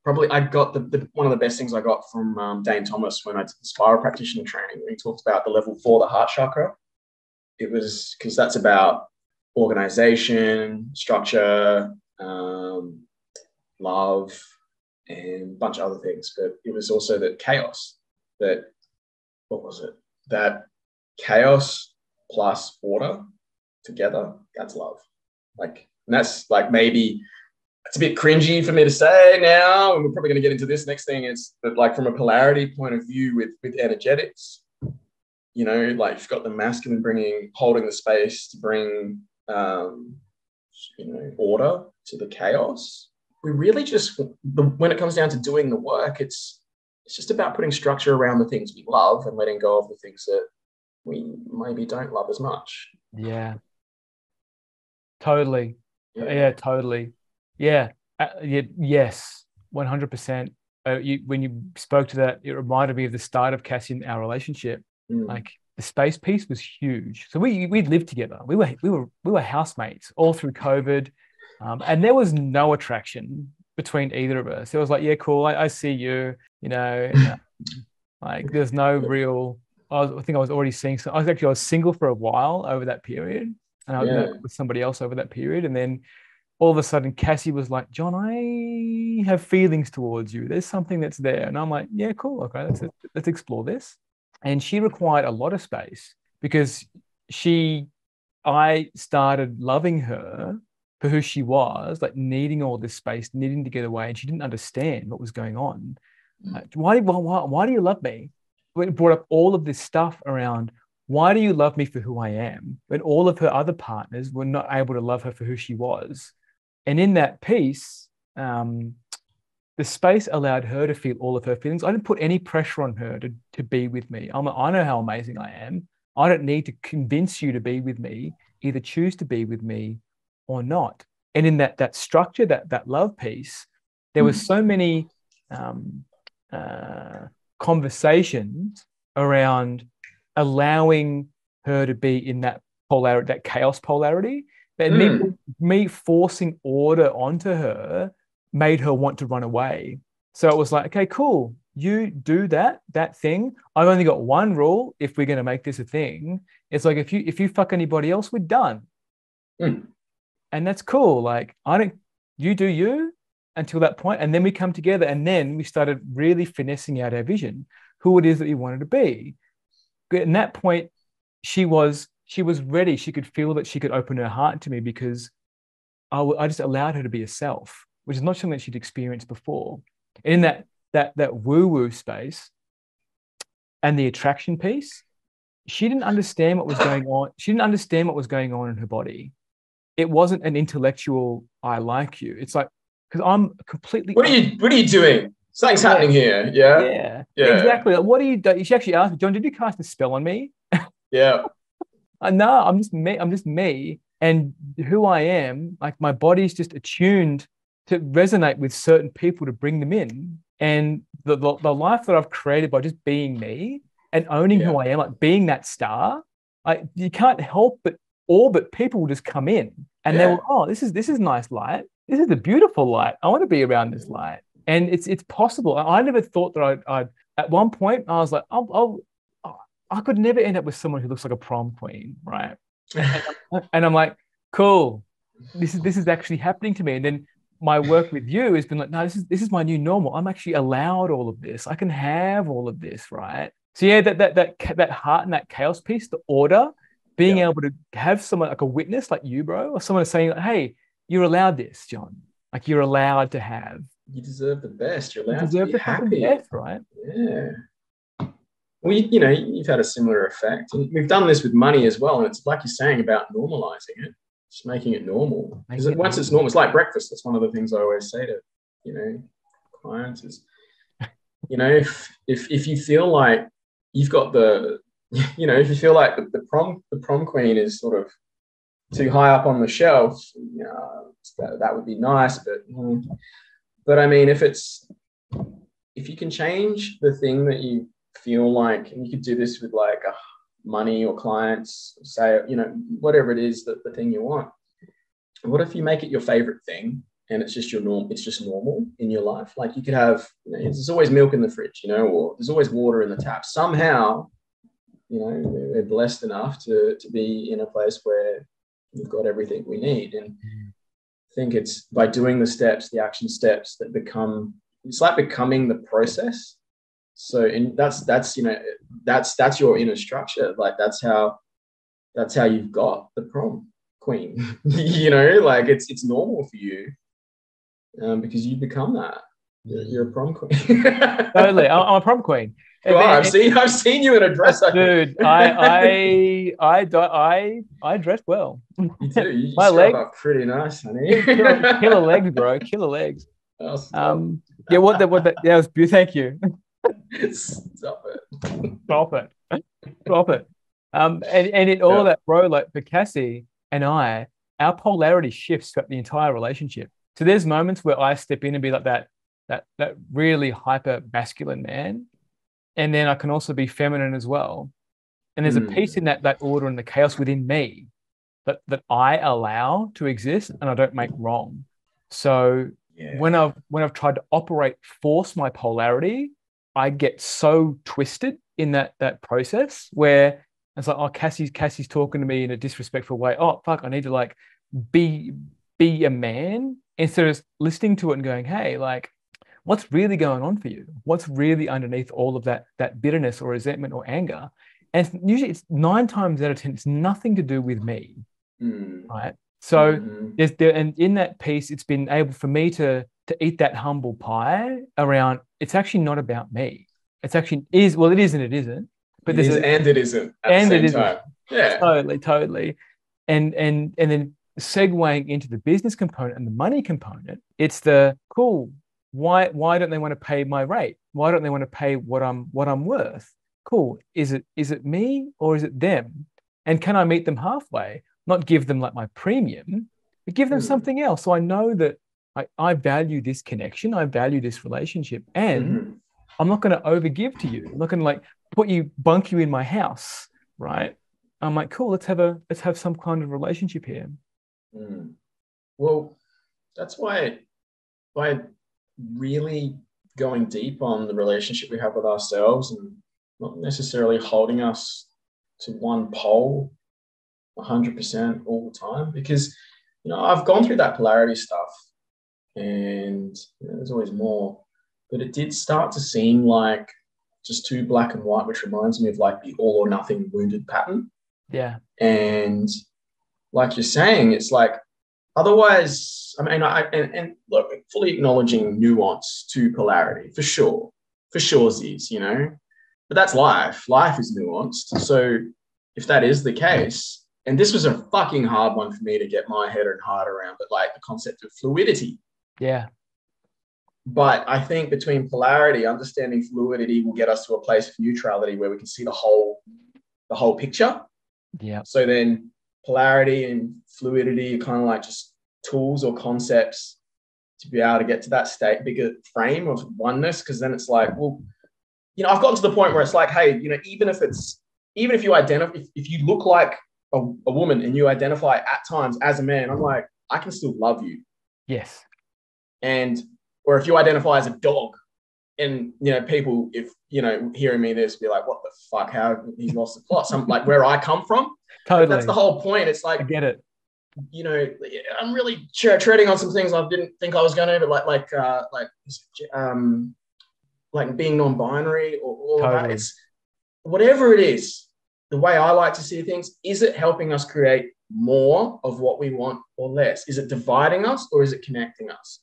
Probably I got one of the best things I got from Dane Thomas when I did the spiral practitioner training, when he talked about the level 4, the heart chakra. It was because that's about organization, structure, love, and a bunch of other things. But it was also that chaos, that chaos plus order together, that's love. Like, and that's like, maybe it's a bit cringy for me to say now, and we're probably going to get into this next thing, is that like from a polarity point of view with energetics, you know, like you've got the masculine holding the space to bring, you know, order to the chaos. We really just, when it comes down to doing the work, it's just about putting structure around the things we love and letting go of the things that we maybe don't love as much. Yeah. Totally. Yeah, totally. Yeah. Yes. 100%. When you spoke to that, it reminded me of the start of Cassie and our relationship. Like the space piece was huge. So we'd lived together. We were housemates all through COVID, and there was no attraction between either of us. It was like, yeah, cool. I see you. You know, like there's no real. I think I was already seeing. I was single for a while over that period, and I was with somebody else over that period, and then all of a sudden Cassie was like, John, I have feelings towards you. There's something that's there. And I'm like, yeah, cool. Okay, let's explore this. And she required a lot of space because I started loving her for who she was, like needing all this space, needing to get away. And she didn't understand what was going on. Why do you love me? It brought up all of this stuff around, why do you love me for who I am? When all of her other partners were not able to love her for who she was. And in that piece, the space allowed her to feel all of her feelings. I didn't put any pressure on her to be with me. I know how amazing I am. I don't need to convince you to be with me. Either choose to be with me or not. And in that structure, that love piece, there was so many conversations around allowing her to be in that polarity, that chaos polarity, and me forcing order onto her made her want to run away. So it was like, okay, cool. You do that thing. I've only got one rule. If we're going to make this a thing, it's like, if you fuck anybody else, we're done. And that's cool. Like, you do you until that point, and then we come together, and then we started really finessing out our vision, who it is that we wanted to be. At that point, she was ready. She could feel that she could open her heart to me because I just allowed her to be herself, which is not something that she'd experienced before. And in that woo-woo space and the attraction piece, she didn't understand what was going on. She didn't understand what was going on in her body. It wasn't an intellectual, I like you. It's like, because I'm completely... What are you doing? Something's happening here. Yeah. Exactly. Like, what do you do? She actually asked me, John, did you cast a spell on me? Yeah. No, I'm just me. And who I am, like my body's just attuned to resonate with certain people to bring them in. And the life that I've created by just being me and owning who I am, like being that star, you can't help but orbit. People will just come in and they will, oh, this is nice light. This is a beautiful light. I want to be around this light. And it's possible. I never thought that I'd at one point I was like, I could never end up with someone who looks like a prom queen, right? And I'm like, cool. This is actually happening to me. And then my work with you has been like, no, this is my new normal. I'm actually allowed all of this. I can have all of this, right? So yeah, that heart and that chaos piece, the order, being able to have someone like a witness like you, bro, or someone saying, like, hey, you're allowed this, John. Like you're allowed to have. You deserve the best. You're allowed You deserve to be the fucking happy. best, right? Yeah. Well, you've had a similar effect. And we've done this with money as well. And it's like you're saying about normalizing it, just making it normal. Because once it's normal, it's like breakfast. That's one of the things I always say to, clients is, if you feel like you've got if you feel like the prom queen is sort of too high up on the shelf, that would be nice. But I mean, if you can change the thing that you feel like, and you could do this with like money or clients, say, whatever it is, the thing you want. What if you make it your favorite thing and it's just it's just normal in your life? Like you could have, there's always milk in the fridge, or there's always water in the tap. Somehow, we're blessed enough to be in a place where we've got everything we need. And I think it's by doing the action steps that it's like becoming the process. So, and that's your inner structure. Like that's how you've got the prom queen, like it's normal for you, because you become that. You're a prom queen. Totally. I'm a prom queen. Well, I've seen you in a dress. Dude, I dress well. You do. You My scrub legs up pretty nice, honey. killer legs, bro. Killer legs. Yeah. That was beautiful. Thank you. Stop it. Stop it. And in all of that, bro, like for Cassie and I, our polarity shifts throughout the entire relationship. So there's moments where I step in and be like that really hyper masculine man. And then I can also be feminine as well. And there's a piece in that order and the chaos within me that I allow to exist and I don't make wrong. So when I've tried to force my polarity, I get so twisted in that process where it's like, oh, Cassie's talking to me in a disrespectful way. Oh, fuck, I need to like be a man, instead of listening to it and going, hey, like, what's really going on for you? What's really underneath all of that bitterness or resentment or anger? And usually it's 9 times out of 10, it's nothing to do with me, right? So and in that piece, it's been able for me to eat that humble pie around, it's actually not about me. It's actually it is and it isn't. But it isn't at the same time. Yeah. Totally. And then segueing into the business component and the money component, it's the cool. Why don't they want to pay my rate? Why don't they want to pay what I'm worth? Cool. Is it me or is it them? And can I meet them halfway? Not give them like my premium, but give them something else. So I know that I value this connection, I value this relationship, and I'm not going to overgive to you. I'm not going to like bunk you in my house, right? I'm like, cool, let's have some kind of relationship here. Well, that's why by really going deep on the relationship we have with ourselves and not necessarily holding us to one pole 100% all the time, because I've gone through that polarity stuff and there's always more, but it did start to seem like just too black and white, which reminds me of like the all or nothing wounded pattern. Yeah. And like you're saying, it's like, otherwise, I mean, and look, fully acknowledging nuance to polarity, for sure, Z's, but that's life. Life is nuanced. So if that is the case, and this was a fucking hard one for me to get my head and heart around, but like the concept of fluidity. Yeah. But I think between polarity, understanding fluidity will get us to a place of neutrality where we can see the whole picture. Yeah. So then polarity and fluidity are kind of like just tools or concepts to be able to get to that state, bigger frame of oneness. Because then it's like, well, I've gotten to the point where it's like, hey, even if you identify, if you look like a woman and you identify at times as a man, I'm like, I can still love you. Yes. Or if you identify as a dog, and people, if hearing me this, be like, what the fuck? How he's lost the plot? Some like where I come from. Totally. That's the whole point. It's like, I get it. I'm really treading on some things I didn't think I was going to, but like being non-binary or all Totally. of that. It's whatever it is. The way I like to see things, is it helping us create more of what we want or less? Is it dividing us or is it connecting us?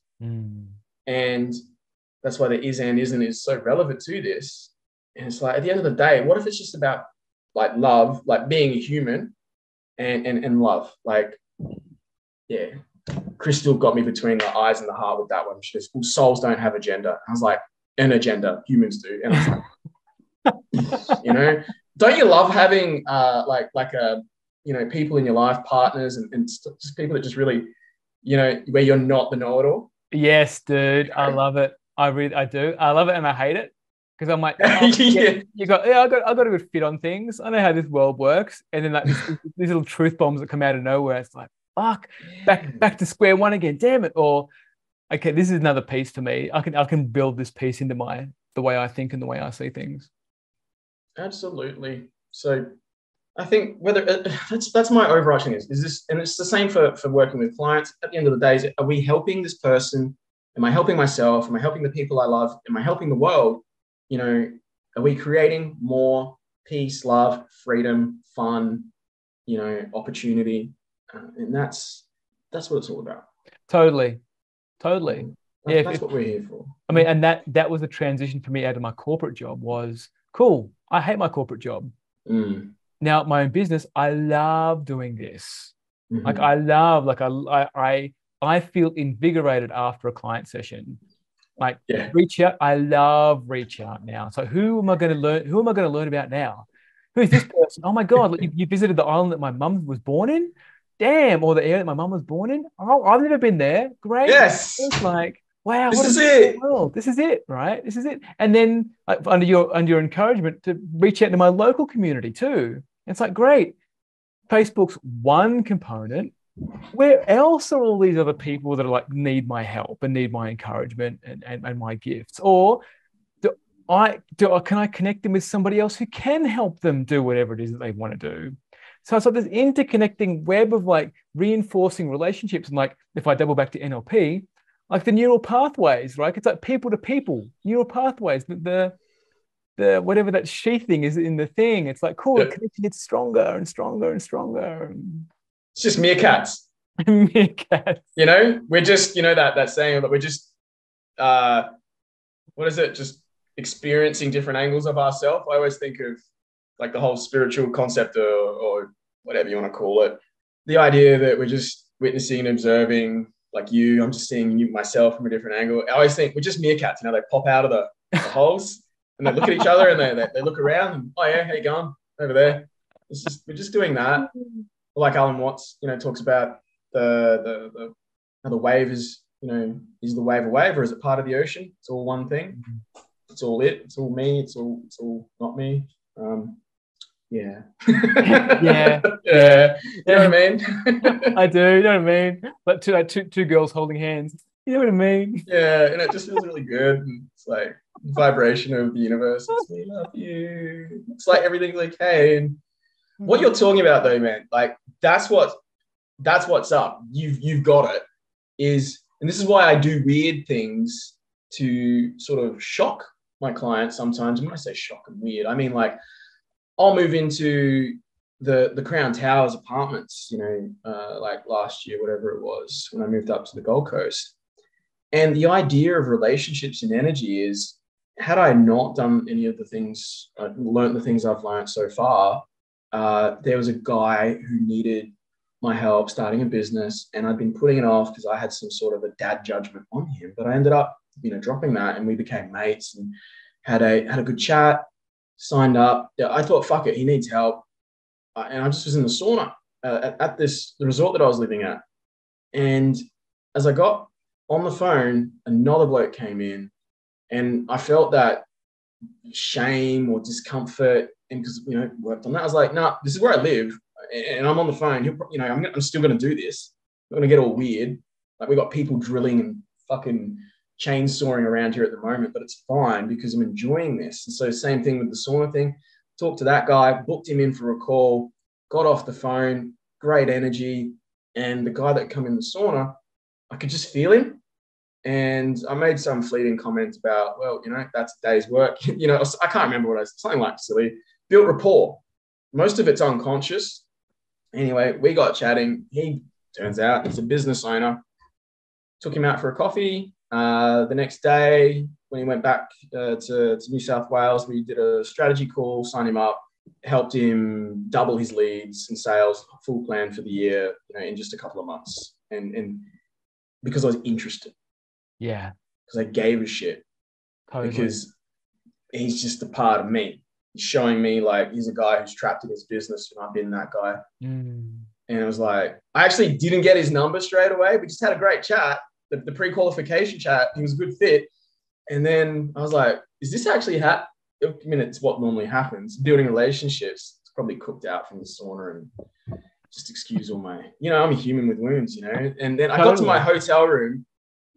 And that's why the is and isn't is so relevant to this. And it's like, at the end of the day, what if it's just about like love, like being a human and love? Like, yeah, Crystal got me between the eyes and the heart with that one. She goes, well, souls don't have a gender. I was like, an agenda, humans do. And I was like, don't you love having people in your life, partners and just people that just really, where you're not the know-it-all? Yes, dude. I love it. I do. I love it and I hate it because I'm like, I got a good fit on things. I know how this world works. And then like these little truth bombs that come out of nowhere. It's like, fuck, back to square one again. Damn it. Or okay, this is another piece for me. I can build this piece into the way I think and the way I see things. Absolutely. So I think whether that's my overarching is this, and it's the same for working with clients. At the end of the day, are we helping this person? Am I helping myself? Am I helping the people I love? Am I helping the world? Are we creating more peace, love, freedom, fun, opportunity? And that's what it's all about. Totally. That's what we're here for. I mean, and that was the transition for me out of my corporate job was cool. I hate my corporate job. Now, my own business, I love doing this. Like I love, I feel invigorated after a client session. Like reach out. I love reach out now. So who am I going to learn about now? Who's this person? Oh my God, you visited the island that my mum was born in? Damn, or the area that my mum was born in? Oh, I've never been there. Great. Yes. It's like, wow, this is it. World. This is it, right? This is it. And then under your encouragement to reach out to my local community too. It's like, great. Facebook's one component. Where else are all these other people that are like need my help and need my encouragement and my gifts? Or can I connect them with somebody else who can help them do whatever it is that they want to do? So it's like this interconnecting web of like reinforcing relationships. And like if I double back to NLP, like the neural pathways, right? It's like people to people, neural pathways, the whatever that sheathing is in the thing. It's like, cool, the connection gets stronger and stronger and stronger. It's just meerkats. Meerkats. We're just, that saying that we're just, what is it? Just experiencing different angles of ourselves. I always think of like the whole spiritual concept or whatever you want to call it. The idea that we're just witnessing and observing, like I'm just seeing myself from a different angle. I always think we're just meerkats. They pop out of the holes and they look at each other and they look around and, oh yeah, how you going over there? We're just doing that. Like Alan Watts, talks about the how the wave is, is the wave a wave or is it part of the ocean? It's all one thing. It's all it. It's all me. It's all not me. Yeah. Yeah. You know what I mean? I do. You know what I mean? But two girls holding hands. You know what I mean? Yeah, and it just feels really good. And it's like vibration of the universe. It's me, love you. It's like everything's okay. And what you're talking about, though, man, like that's what's up. You've got it. And this is why I do weird things to sort of shock my clients sometimes. And when I say shock and weird, I mean like I'll move into the Crown Towers apartments, like last year, whatever it was, when I moved up to the Gold Coast. And the idea of relationships and energy is, had I not done any of the things, learned the things I've learned so far, there was a guy who needed my help starting a business, and I'd been putting it off because I had some sort of a dad judgment on him. But I ended up, dropping that, and we became mates and had a good chat. Signed up. I thought, fuck it, he needs help, and I just was in the sauna at the resort that I was living at. And as I got On the phone, another bloke came in, and I felt that shame or discomfort. And because, worked on that, I was like, nah, this is where I live. And I'm on the phone. I'm still going to do this. I'm going to get all weird. Like, we got people drilling and fucking chainsawing around here at the moment, but it's fine because I'm enjoying this. And so same thing with the sauna thing. Talked to that guy, booked him in for a call, got off the phone, great energy. And the guy that come in the sauna, I could just feel him. And I made some fleeting comment about, well, that's a day's work. I can't remember what I was, something like silly. Built rapport. Most of it's unconscious. Anyway, we got chatting. He turns out he's a business owner. Took him out for a coffee. The next day, when he went back to New South Wales, we did a strategy call, signed him up, helped him double his leads and sales, full plan for the year, in just a couple of months. And because I was interested. Yeah. Because I gave a shit. Totally. Because he's just a part of me. He's showing me like he's a guy who's trapped in his business, and I've been that guy. And it was like, I actually didn't get his number straight away. We just had a great chat, the pre-qualification chat. He was a good fit. And then I was like, is this actually I mean, it's what normally happens. Building relationships. It's probably cooked out from the sauna and just excuse all my, I'm a human with wounds, And then I got to my hotel room,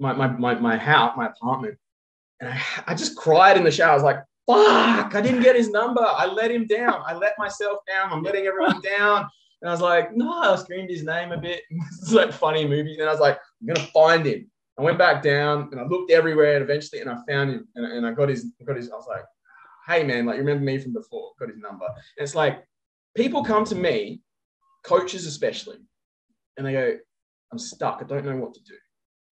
my house, my apartment, and I just cried in the shower. I was like, fuck, I didn't get his number. I let him down. I let myself down. I'm letting everyone down. And I was like, no, I screamed his name a bit. It's like funny movie. And I was like, I'm going to find him. I went back down and I looked everywhere, and eventually, and I found him, and I got his, I was like, hey man, like, you remember me from before? Got his number. And it's like, people come to me, coaches especially, and they go, I'm stuck. I don't know what to do.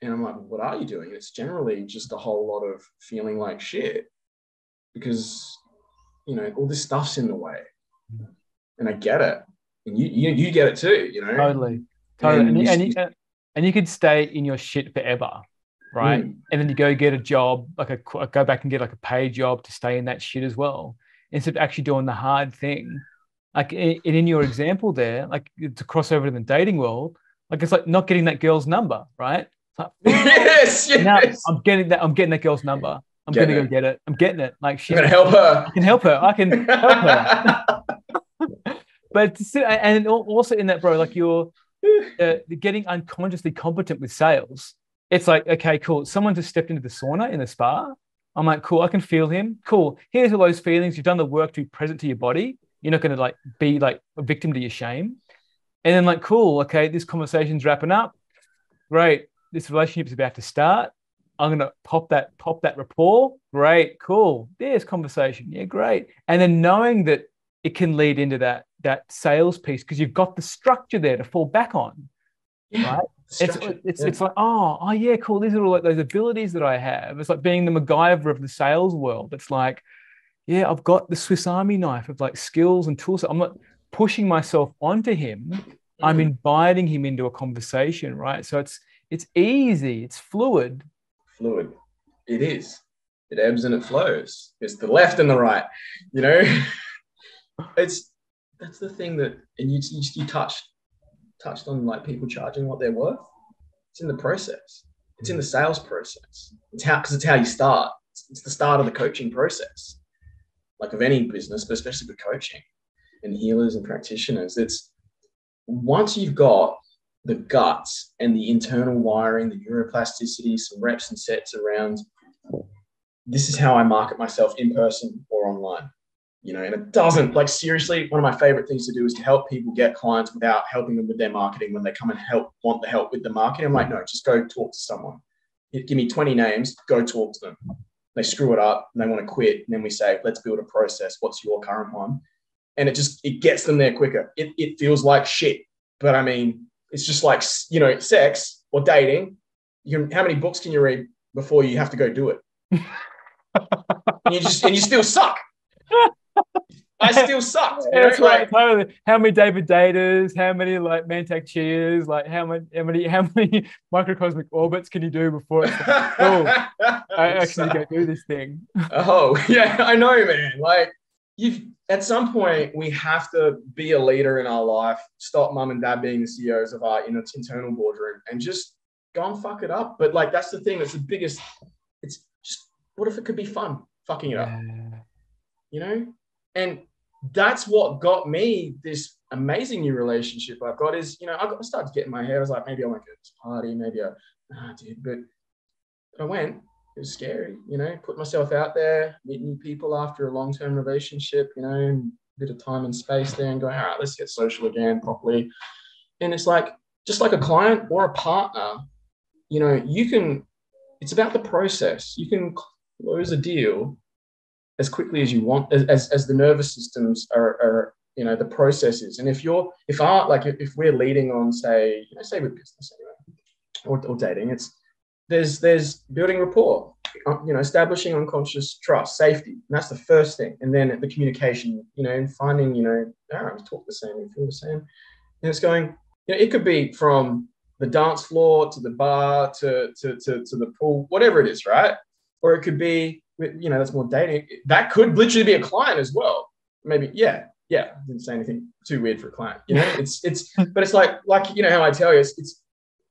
And I'm like, what are you doing? And it's generally just a whole lot of feeling like shit because, all this stuff's in the way. And I get it. And you get it too, Totally. And you could stay in your shit forever, right? And then you go get a job, go back and get like a paid job to stay in that shit as well, instead of actually doing the hard thing. Like in your example there, like to cross over to the dating world, like it's like not getting that girl's number, right? Like, yes. Now I'm getting that girl's number. I'm going to go get it. I'm getting it. Like, she's going to help her. I can help her. But and also in that, bro, like you're getting unconsciously competent with sales. It's like, okay, cool. Someone just stepped into the sauna in the spa. I'm like, cool, I can feel him. Cool. Here's all those feelings. You've done the work to be present to your body. You're not going to like be like a victim to your shame. And then like, cool, okay, this conversation's wrapping up. Great. This relationship's about to start. I'm going to pop that rapport. Great, cool. There's conversation. Yeah, great. And then knowing that it can lead into that sales piece because you've got the structure there to fall back on. Yeah, right? It's like, oh yeah, cool. These are all like those abilities that I have. It's like being the MacGyver of the sales world. It's like, yeah, I've got the Swiss Army knife of like skills and tools. I'm not pushing myself onto him. I'm inviting him into a conversation, right? So it's easy. It's fluid. It is. It ebbs and it flows. It's the left and the right. That's the thing that, and you touched on like people charging what they're worth. It's in the process. It's in the sales process. Because it's how you start. It's the start of the coaching process, like of any business, but especially with coaching and healers and practitioners. It's once you've got the guts and the internal wiring, the neuroplasticity, some reps and sets around, this is how I market myself in person or online. And it doesn't, like, seriously, one of my favorite things to do is to help people get clients without helping them with their marketing when they come and want the help with the marketing. I'm like, no, just go talk to someone. Give me 20 names, go talk to them. They screw it up and they want to quit. And then we say, let's build a process. What's your current one? And it gets them there quicker. It feels like shit. But I mean, it's just like, sex or dating. How many books can you read before you have to go do it? and you still suck. I still sucked. That's right, totally. How many David Daters? How many like Mantak cheers? Like how many microcosmic orbits can you do before it's like, oh, I actually go do this thing? Oh yeah, I know, man. Like at some point we have to be a leader in our life. Stop mum and dad being the CEOs of our internal boardroom and just go and fuck it up. But like, that's the thing. That's the biggest. It's just, what if it could be fun fucking it up? You know? And that's what got me this amazing new relationship I've got is, you know, I started to get in my head. I was like, maybe I won't go to this party. Maybe I did. But I went. It was scary, you know, put myself out there, meet new people after a long-term relationship, you know, and a bit of time and space there and going, all right, let's get social again properly. And it's like, just like a client or a partner, you know, it's about the process. You can close a deal as quickly as you want, as the nervous systems are, you know, the processes. And if we're leading on, say with business anyway, or dating, there's building rapport, you know, establishing unconscious trust, safety. And that's the first thing. And then the communication, you know, and finding, you know, all right, we talk the same, we feel the same. And it's going, you know, it could be from the dance floor to the bar to the pool, whatever it is, right? Or it could be, you know, that's more dating. That could literally be a client as well. Maybe, yeah. Didn't say anything too weird for a client, you know. But it's like you know how I tell you, it's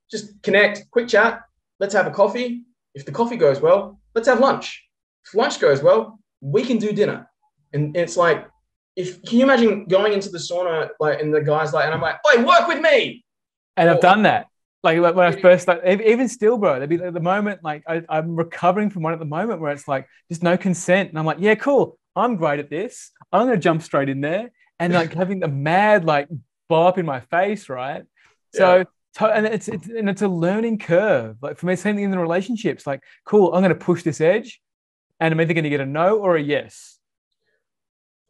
just connect, quick chat. Let's have a coffee. If the coffee goes well, let's have lunch. If lunch goes well, we can do dinner. And it's like, can you imagine going into the sauna, like, and the guy's like, and I'm like, "Oi, work with me." And I've done that. Like when I first started, even still, bro, there'd be the moment, like I'm recovering from one at the moment where it's like, just no consent. And I'm like, yeah, cool. I'm great at this. I'm going to jump straight in there. And like having the mad, like, blow up in my face, right? So, Yeah. and it's a learning curve. Like for me, same thing in the relationships. Like, cool, I'm going to push this edge, and I'm either going to get a no or a yes.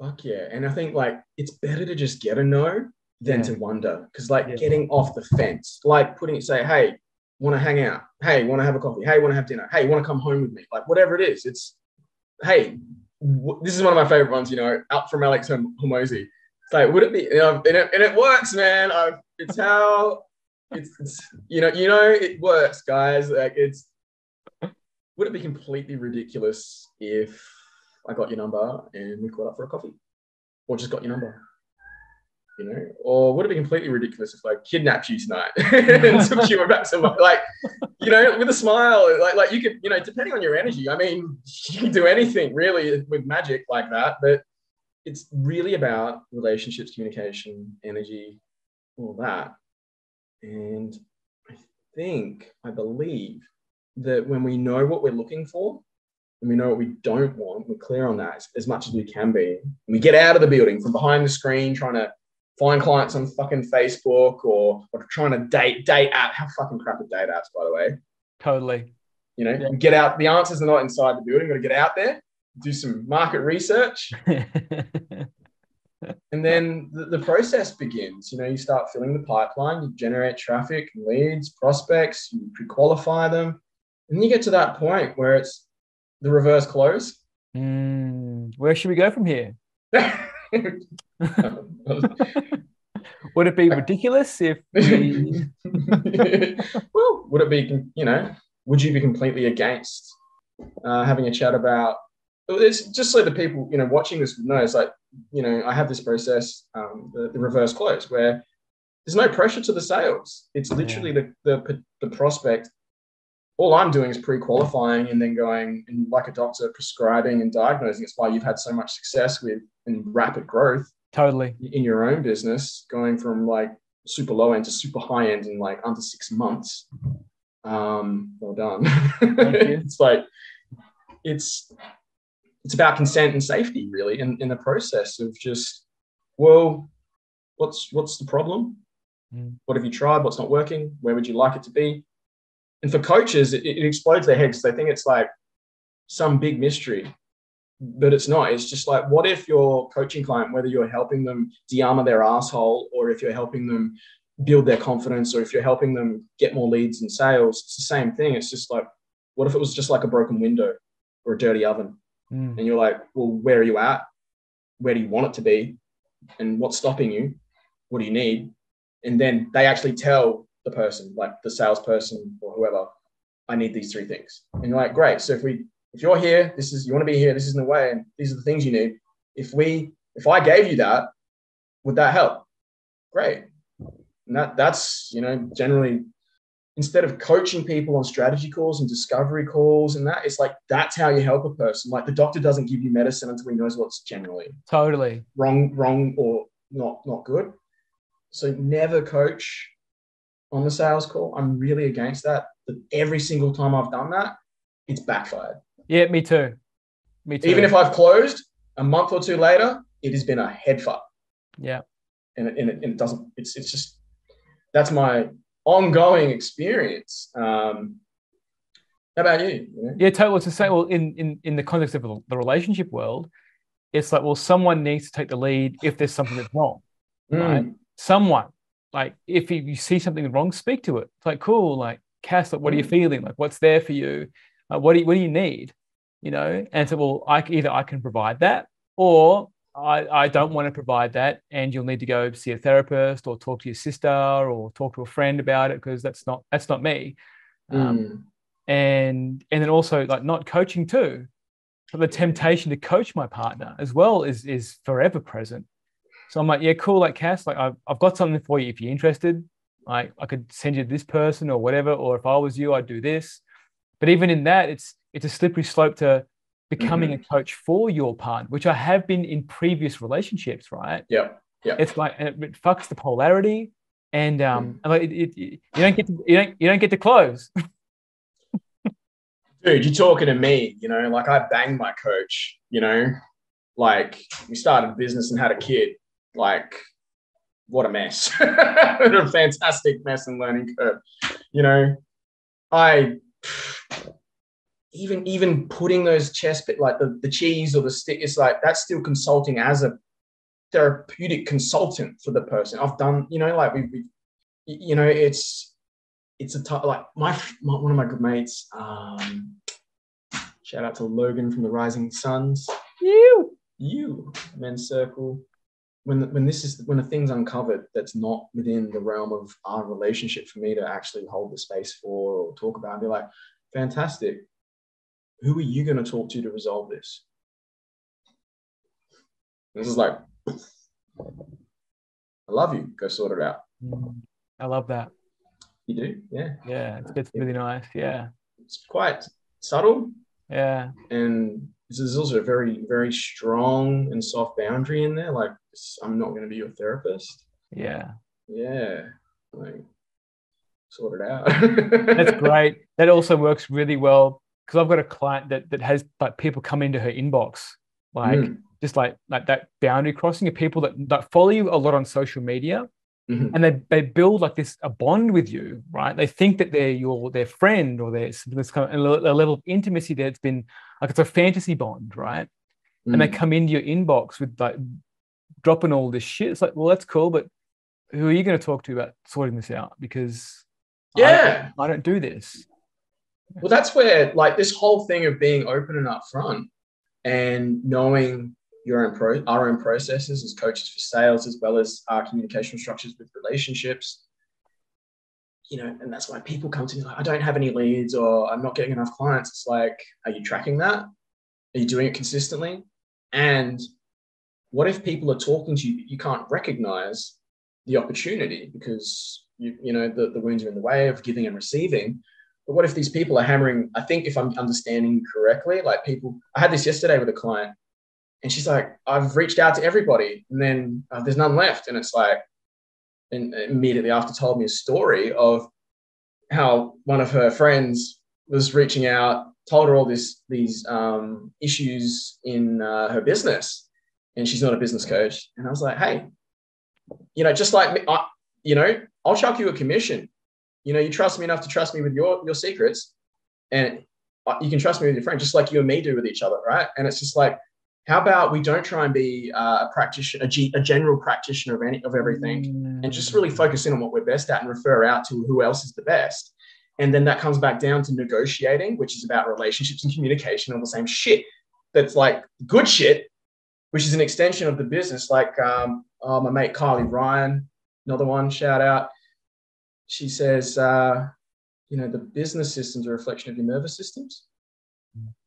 Fuck yeah. And I think like it's better to just get a no than to wonder. Because like getting off the fence, like say, hey, want to hang out? Hey, want to have a coffee? Hey, want to have dinner? Hey, want to come home with me? Like whatever it is, it's, hey, this is one of my favorite ones, you know, out from Alex Hormozy. It's like, would it be, you know, and it works, man. It's how, it's you know, it works, guys. Like would it be completely ridiculous if I got your number and we caught up for a coffee, or just got your number, you know? Or would it be completely ridiculous if I kidnapped you tonight and took you back to like, you know, with a smile, like you could, you know, depending on your energy. I mean, you can do anything really with magic like that, but it's really about relationships, communication, energy, all that. And I believe that when we know what we're looking for and we know what we don't want, we're clear on that as much as we can be. And we get out of the building from behind the screen trying to find clients on fucking Facebook or trying to date apps. How fucking crap are date apps, by the way? Totally. You know, get out. The answers are not inside the building. Got to get out there, do some market research. And then the process begins. You know, you start filling the pipeline, you generate traffic, leads, prospects, you pre-qualify them. And then you get to that point where it's the reverse close. Where should we go from here? Would it be ridiculous if we... Well, would it be, you know, would you be completely against having a chat about, it's just so the people, you know, watching this would know, it's like, you know, I have this process, the reverse close, where there's no pressure to the sales. It's literally the prospect. All I'm doing is pre-qualifying and then going and, like a doctor, prescribing and diagnosing. It's why you've had so much success with and rapid growth. Totally. In your own business, going from like super low end to super high end in like under 6 months. Well done. Thank you. It's like, it's about consent and safety, really, in the process of just, well, what's the problem? What have you tried? What's not working? Where would you like it to be? And for coaches, it explodes their heads. They think it's like some big mystery, but it's not. It's just like, what if your coaching client, whether you're helping them de-armor their asshole, or if you're helping them build their confidence, or if you're helping them get more leads and sales, it's the same thing. It's just like, what if it was just like a broken window or a dirty oven? And you're like, well, where are you at? Where do you want it to be? And what's stopping you? What do you need? And then they actually tell the person, like the salesperson or whoever, I need these 3 things. And you're like, great. So if you're here, you want to be here, this is in the way, and these are the things you need. If I gave you that, would that help? Great. And that's, you know, generally instead of coaching people on strategy calls and discovery calls and that, it's like, that's how you help a person. Like the doctor doesn't give you medicine until he knows what's generally Totally wrong or not good. So never coach on the sales call. I'm really against that. But every single time I've done that, it's backfired. Yeah, me too. Me too. Even if I've closed a month or two later, it has been a head fuck. Yeah. And it doesn't, it's just, that's my ongoing experience. How about you? Yeah, totally. It's the same. Well, in the context of the relationship world, it's like, well, someone needs to take the lead if there's something that's wrong, right? Someone, like, if you see something wrong, speak to it. It's like, cool, like, Cass, like, what are you feeling? Like, what's there for you? What do you need? You know? And so, well, I can provide that, or I don't want to provide that, and you'll need to go see a therapist or talk to your sister or talk to a friend about it, because that's not me. And then also, like, not coaching too. But the temptation to coach my partner as well is forever present. So I'm like, yeah, cool, like, Cass, like, I've got something for you if you're interested. Like, I could send you this person or whatever, or if I was you, I'd do this. But even in that, it's a slippery slope to becoming a coach for your partner, which I have been in previous relationships, right? Yeah. It's like, it fucks the polarity, and like, you don't get to close. Dude, you're talking to me, you know, like, I banged my coach, you know, like, we started a business and had a kid. Like, what a mess. What a fantastic mess and learning curve. You know, I even putting those chest bit, like the cheese or the stick, it's like, that's still consulting as a therapeutic consultant for the person. I've done, you know, like, we you know, it's a tough, like, one of my good mates, shout out to Logan from the Rising Suns. You men's circle. When the thing's uncovered that's not within the realm of our relationship, for me to actually hold the space for or talk about, and be like, fantastic. Who are you going to talk to resolve this? This is like, I love you. Go sort it out. I love that. You do? Yeah. Yeah, it's really nice. Yeah. It's quite subtle. Yeah. And there's also a very, very strong and soft boundary in there. Like, I'm not going to be your therapist. Yeah. Yeah. Like, sort it out. That's great. That also works really well, because I've got a client that has, like, people come into her inbox, like, just like that boundary crossing of people that follow you a lot on social media. And they build, like, a bond with you, right? They think that they're their friend, or there's this kind of a level of intimacy that's been, like, it's a fantasy bond, right? And they come into your inbox with, like, dropping all this shit. It's like, well, that's cool, but who are you going to talk to about sorting this out? Because I don't do this. Well, that's where, like, this whole thing of being open and upfront and knowing our own processes as coaches for sales, as well as our communication structures with relationships, you know, and that's why people come to me like, I don't have any leads, or I'm not getting enough clients. It's like, are you tracking that? Are you doing it consistently? And what if people are talking to you, you can't recognize the opportunity because you know the wounds are in the way of giving and receiving? But what if these people are hammering? I think, if I'm understanding correctly, like, people, I had this yesterday with a client, and she's like, I've reached out to everybody, and then there's none left. And it's like, and immediately after told me a story of how one of her friends was reaching out, told her all these issues in her business, and she's not a business coach. And I was like, hey, you know, just like me, you know, I'll chuck you a commission. You know, you trust me enough to trust me with your secrets, and you can trust me with your friend, just like you and me do with each other, right? And it's just like, how about we don't try and be a practitioner, a general practitioner of everything, and just really focus in on what we're best at and refer out to who else is the best. And then that comes back down to negotiating, which is about relationships and communication, all the same shit. That's like good shit, which is an extension of the business. Like my mate Kylie Ryan, another one, shout out. She says, you know, the business system's a reflection of your nervous systems.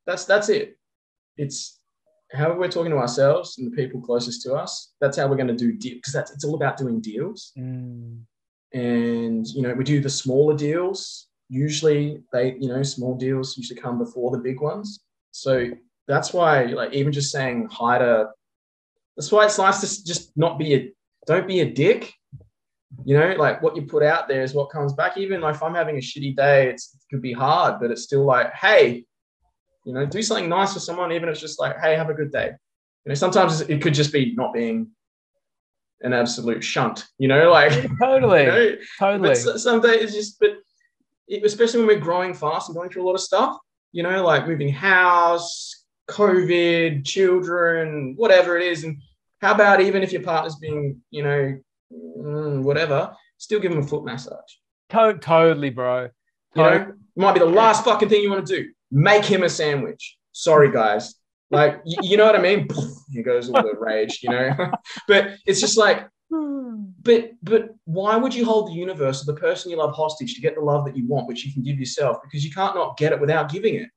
That's it. It's how we're talking to ourselves and the people closest to us. That's how we're going to do deals, because it's all about doing deals. And, we do the smaller deals. Usually small deals usually come before the big ones. So that's why, like, even just saying hi to, that's why it's nice to just don't be a dick. Like, what you put out there is what comes back. Even if I'm having a shitty day, it could be hard, but it's still like, hey, do something nice for someone, even if it's just like, hey, have a good day. Sometimes it could just be not being an absolute shunt, like Totally. But some days it's just, especially when we're growing fast and going through a lot of stuff, like moving house, COVID, children, whatever it is. And how about even if your partner's being, whatever, still give them a foot massage. Totally, bro. It might be the last fucking thing you want to do. Make him a sandwich. Sorry, guys. Like, you know what I mean? Here goes all the rage, But it's just like, but why would you hold the universe or the person you love hostage to get the love that you want, which you can give yourself? Because you can't not get it without giving it.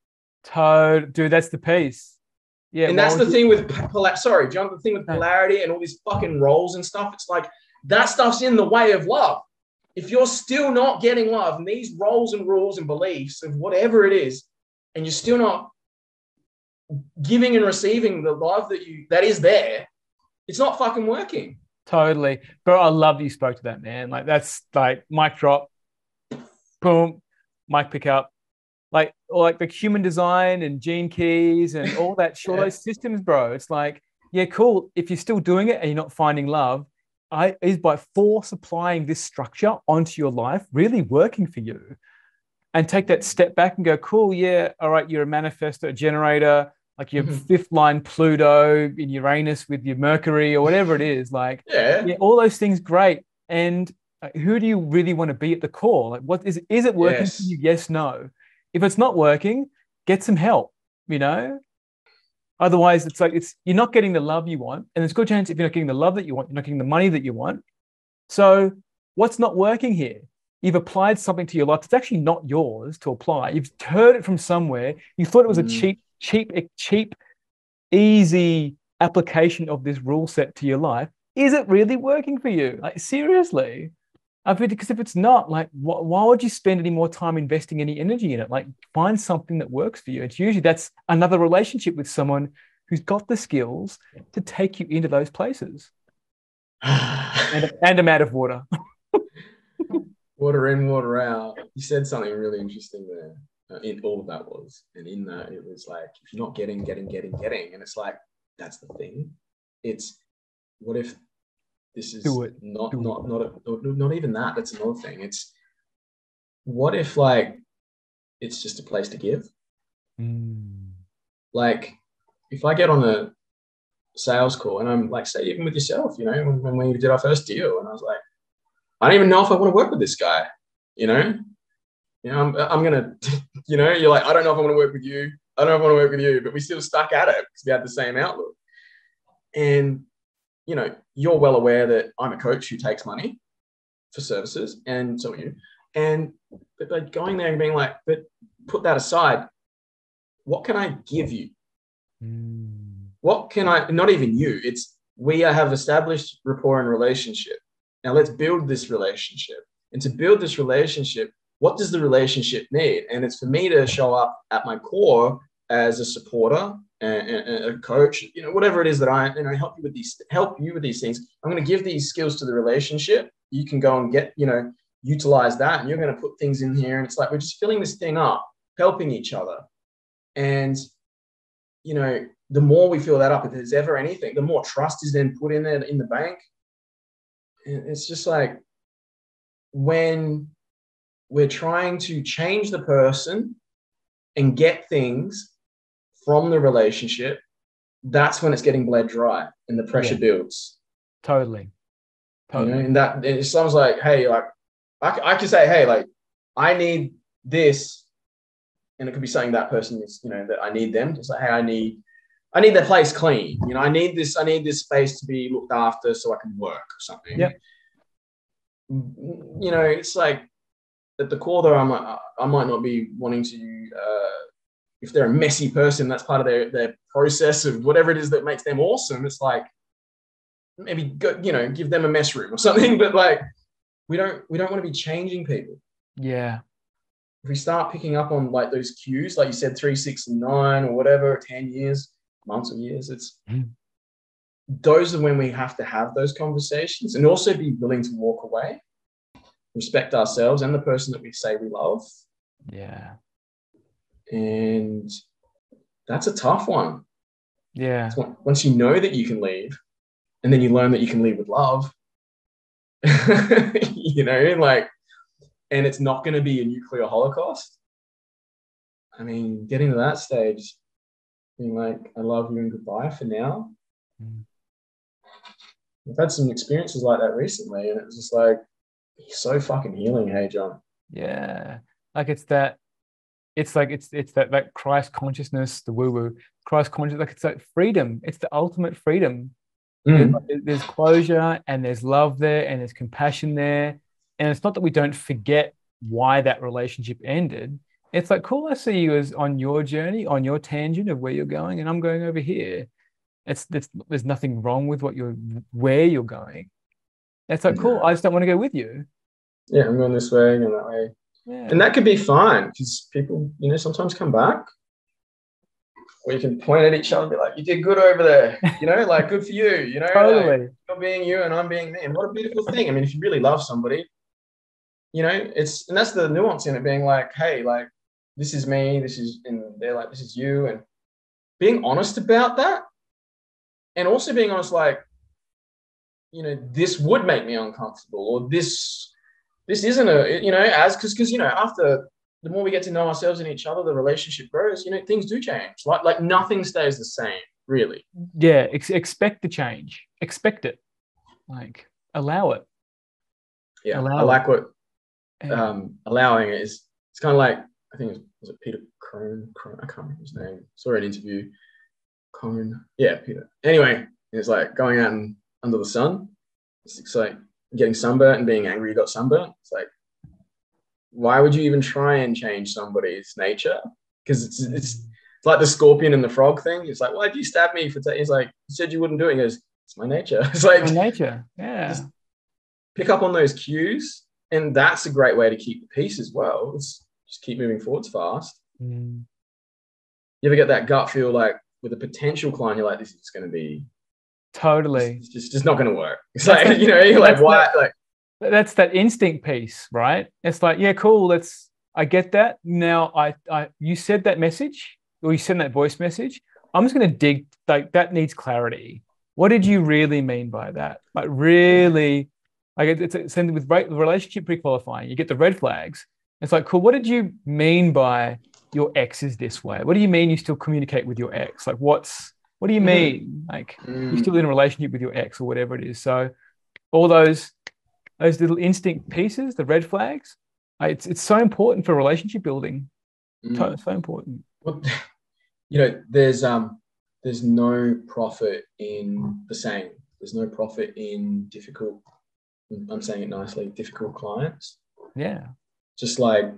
Dude, that's the piece. Yeah. And that's the thing with the thing with polarity and all these fucking roles and stuff. It's like, that stuff's in the way of love. If you're still not getting love and these roles and rules and beliefs of whatever it is, and you're still not giving and receiving the love that is there, it's not fucking working. Totally. Bro, I love you spoke to that, man. Like, that's like mic drop, boom, mic pick up. Like, or like the human design and gene keys and all that short those systems, bro. It's like, yeah, cool. If you're still doing it and you're not finding love, is by force applying this structure onto your life really working for you? And take that step back and go, cool, yeah, all right, you're a manifestor, a generator, like your fifth line Pluto in Uranus with your Mercury or whatever it is. Like, yeah, all those things, great. And who do you really want to be at the core? Like, what is it working for you? Yes, no. If it's not working, get some help, Otherwise, it's like you're not getting the love you want. And there's a good chance if you're not getting the love that you want, you're not getting the money that you want. So what's not working here? You've applied something to your life that's actually not yours to apply. You've heard it from somewhere. You thought it was a cheap, easy application of this rule set to your life. Is it really working for you? Like, seriously? Because if it's not, like, why would you spend any more time investing any energy in it? Like, find something that works for you. It's usually that's another relationship with someone who's got the skills to take you into those places. and I'm out of water. Water in, water out. You said something really interesting there. In all of that was, and in that it was like, if you're not getting, and it's like, that's the thing. It's, what if this is not even that? That's another thing. It's, what if, like, it's just a place to give? Like, if I get on a sales call and I'm like, say, even with yourself, when we did our first deal, and I was like, I don't even know if I want to work with this guy, I'm going to, you're like, I don't know if I want to work with you. I don't know if I want to work with you, but we still stuck at it because we had the same outlook. And, you're well aware that I'm a coach who takes money for services, and so are you. And but going there and being like, but put that aside, what can I give you? What can I, not even you, it's, we have established rapport and relationship. Now let's build this relationship. And to build this relationship, what does the relationship need? And it's for me to show up at my core as a supporter and a coach, whatever it is that I help you with these things. I'm going to give these skills to the relationship. You can go and get, utilize that, and you're going to put things in here. And it's like, we're just filling this thing up, helping each other. And, the more we fill that up, if there's ever anything, the more trust is then put in there in the bank. And it's just like, when we're trying to change the person and get things from the relationship, that's when it's getting bled dry and the pressure builds. Totally. And that it sounds like, hey, like, I can say, hey, like, I need this, and it could be something that person is, that I need them to say, hey, I need their place clean. I need this space to be looked after so I can work or something. Yeah. It's like, at the core though, I might not be wanting to, if they're a messy person, that's part of their process of whatever it is that makes them awesome. It's like, maybe go, give them a mess room or something, but like, we don't want to be changing people. Yeah. If we start picking up on like those cues, like you said, 3, 6, and 9, or whatever, 10 years, months or years, those are when we have to have those conversations, and also be willing to walk away, respect ourselves and the person that we say we love. Yeah. And that's a tough one. Yeah. Once you know that you can leave, and then you learn that you can leave with love, like, and it's not going to be a nuclear holocaust. I mean, getting to that stage, being like, I love you and goodbye for now. I've had some experiences like that recently, and it was just like, so fucking healing. Hey, John. Yeah. Like it's that Christ consciousness, the woo-woo Christ consciousness, like it's like freedom. It's the ultimate freedom. There's closure, and there's love there, and there's compassion there. And it's not that we don't forget why that relationship ended. It's like, cool, I see you as on your journey, on your tangent of where you're going, and I'm going over here. There's nothing wrong with where you're going. It's like, cool, I just don't want to go with you. Yeah, I'm going this way and that way. Yeah. And that could be fine, because people, sometimes come back. Or you can point at each other and be like, you did good over there, like, good for you, Totally. like, you're being you and I'm being me. And what a beautiful thing. I mean, if you really love somebody, and that's the nuance in it, being like, hey, like, this is me, and they're like, this is you. And being honest about that, and also being honest, like, this would make me uncomfortable, or this isn't because after the more we get to know ourselves and each other, the relationship grows, things do change. Like nothing stays the same, really. Yeah. Expect the change. Expect it. Like, allow it. Yeah. I like what allowing it is. It's kind of like, I think was it Peter Crone? I can't remember his name. Saw an interview. Crone. Yeah, Peter. Anyway, it's like going out and under the sun. It's like getting sunburnt and being angry you got sunburnt. It's like, why would you even try and change somebody's nature? Because it's like the scorpion and the frog thing. It's like, why'd you stab me for? It's like, you said you wouldn't do it. He goes, it's my nature. It's like my nature. Yeah. Just pick up on those cues, and that's a great way to keep the peace as well. It's just keep moving forwards fast. You ever get that gut feel, like with a potential client, you're like, this is going to be totally it's just not going to work. It's like, you're like, why? Like, that's that instinct piece, right? It's like, yeah, cool. I get that. Now you said that message, or you sent that voice message. I'm just going to dig, like, that needs clarity. What did you really mean by that? Like, really, like, it's same with relationship pre-qualifying. You get the red flags. It's like, cool. What did you mean by your ex is this way? What do you mean you still communicate with your ex? Like, what do you mean? Like, you're still in a relationship with your ex or whatever it is. So all those little instinct pieces, the red flags, it's so important for relationship building. So important. Well, there's no profit in the saying. There's no profit in difficult, I'm saying it nicely, difficult clients. Yeah. Just like,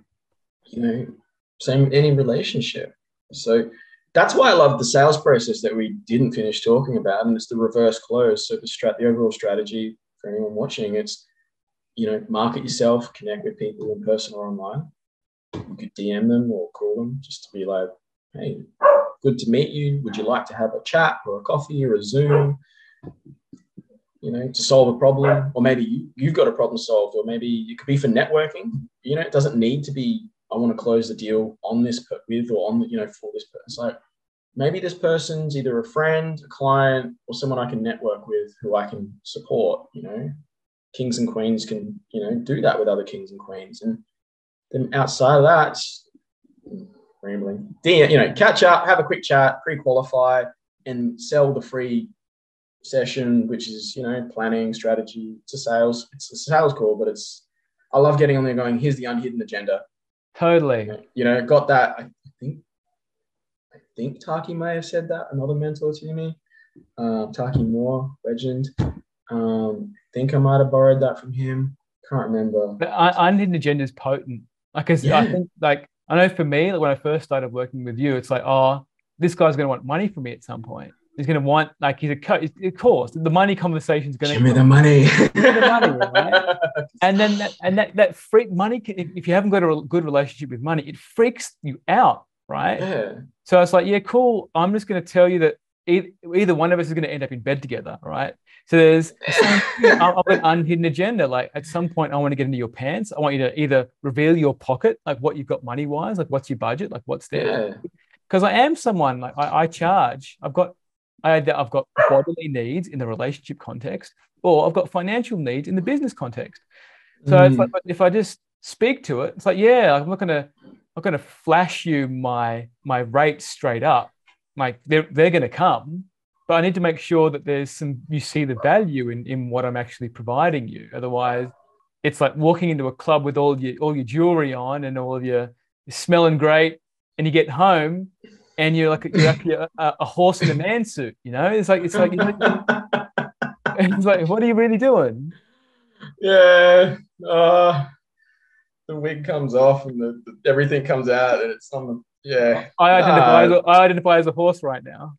same any relationship. So that's why I love the sales process that we didn't finish talking about, and it's the reverse close. So the overall strategy for anyone watching, it's, market yourself, connect with people in person or online. You could DM them or call them just to be like, hey, good to meet you. Would you like to have a chat or a coffee or a Zoom, to solve a problem? Or maybe you've got a problem solved, or maybe it could be for networking. It doesn't need to be, I want to close the deal on this with, or on, for this person. So maybe this person's either a friend, a client, or someone I can network with who I can support. Kings and queens can, do that with other kings and queens. And then outside of that, rambling, catch up, have a quick chat, pre-qualify, and sell the free session, which is, planning, strategy. It's a sales call, but I love getting on there going, here's the unhidden agenda. Totally. Got that. I think Taki may have said that, another mentor to me, Taki Moore, legend. I think I might have borrowed that from him. Can't remember. The unhidden agenda is potent. I think, like, I know for me, like, when I first started working with you, it's like, oh, this guy's going to want money from me at some point. He's going to want, like, he's a coach. Of course, the money conversation is going to give me the money. give me the money, right? And then that freak money, if you haven't got a good relationship with money, it freaks you out, right? Yeah. So it's like, yeah, cool. I'm just going to tell you that either one of us is going to end up in bed together, right? So there's the same thing. I've got an unhidden agenda. Like, at some point, I want to get into your pants. I want you to either reveal your pocket, like what you've got money wise, like what's your budget, like what's there. Yeah. Because I am someone, like, I charge. I've got bodily needs in the relationship context, or I've got financial needs in the business context. So it's like, if I just speak to it, it's like, yeah, I'm not gonna flash you my rates straight up. Like, they're going to come, but I need to make sure that you see the value in what I'm actually providing you. Otherwise, it's like walking into a club with all your jewelry on and all you're smelling great, and you get home and you're actually a horse in a man suit. You know, it's like it's like what are you really doing? Yeah. The wig comes off and everything comes out, and it's on the I identify as a horse right now.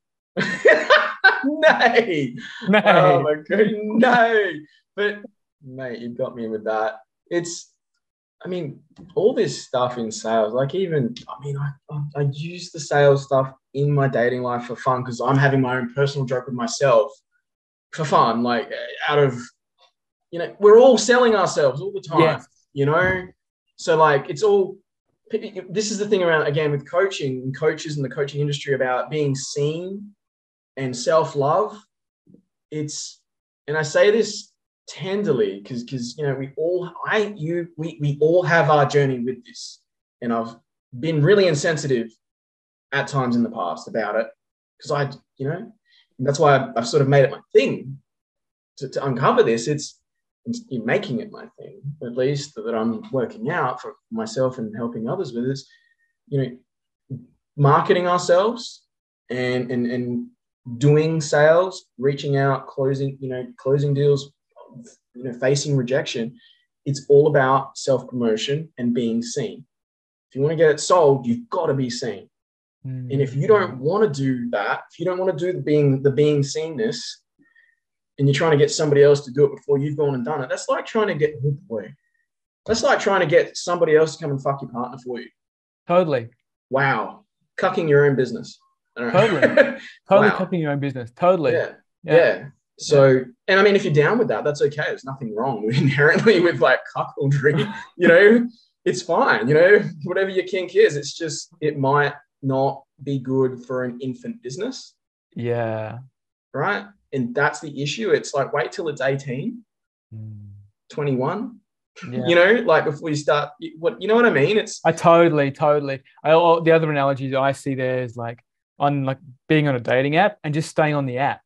Nay. Nay. Oh my god, no. But mate, you got me with that. I mean, all this stuff in sales, like, even, I mean, I use the sales stuff in my dating life for fun, because I'm having my own personal joke with myself for fun, like, out of, we're all selling ourselves all the time, So, like, it's all, this is the thing around, again, with coaching and coaches in the coaching industry, about being seen and self-love. And I say this tenderly, because we all have our journey with this, and I've been really insensitive at times in the past about it, because that's why I've sort of made it my thing to uncover this. It's making it my thing, at least, that I'm working out for myself and helping others with, is marketing ourselves and doing sales, reaching out, closing deals, facing rejection. It's all about self-promotion and being seen. If you want to get it sold, you've got to be seen. And if you don't want to do that, if you don't want to do the being seenness, and you're trying to get somebody else to do it before you've gone and done it, that's like trying to get somebody else to come and fuck your partner for you. Totally. Wow. Cucking your own business. Totally. Wow. Cucking your own business. Totally. Yeah. So, and I mean, if you're down with that, that's okay. There's nothing wrong inherently with, like, cuckoldry. It's fine. Whatever your kink is, it's just, it might not be good for an infant business. Yeah. Right. And that's the issue. It's like, wait till it's 18, 21, like, before you start, you know what I mean? I totally. The other analogies I see there is like being on a dating app and just staying on the app,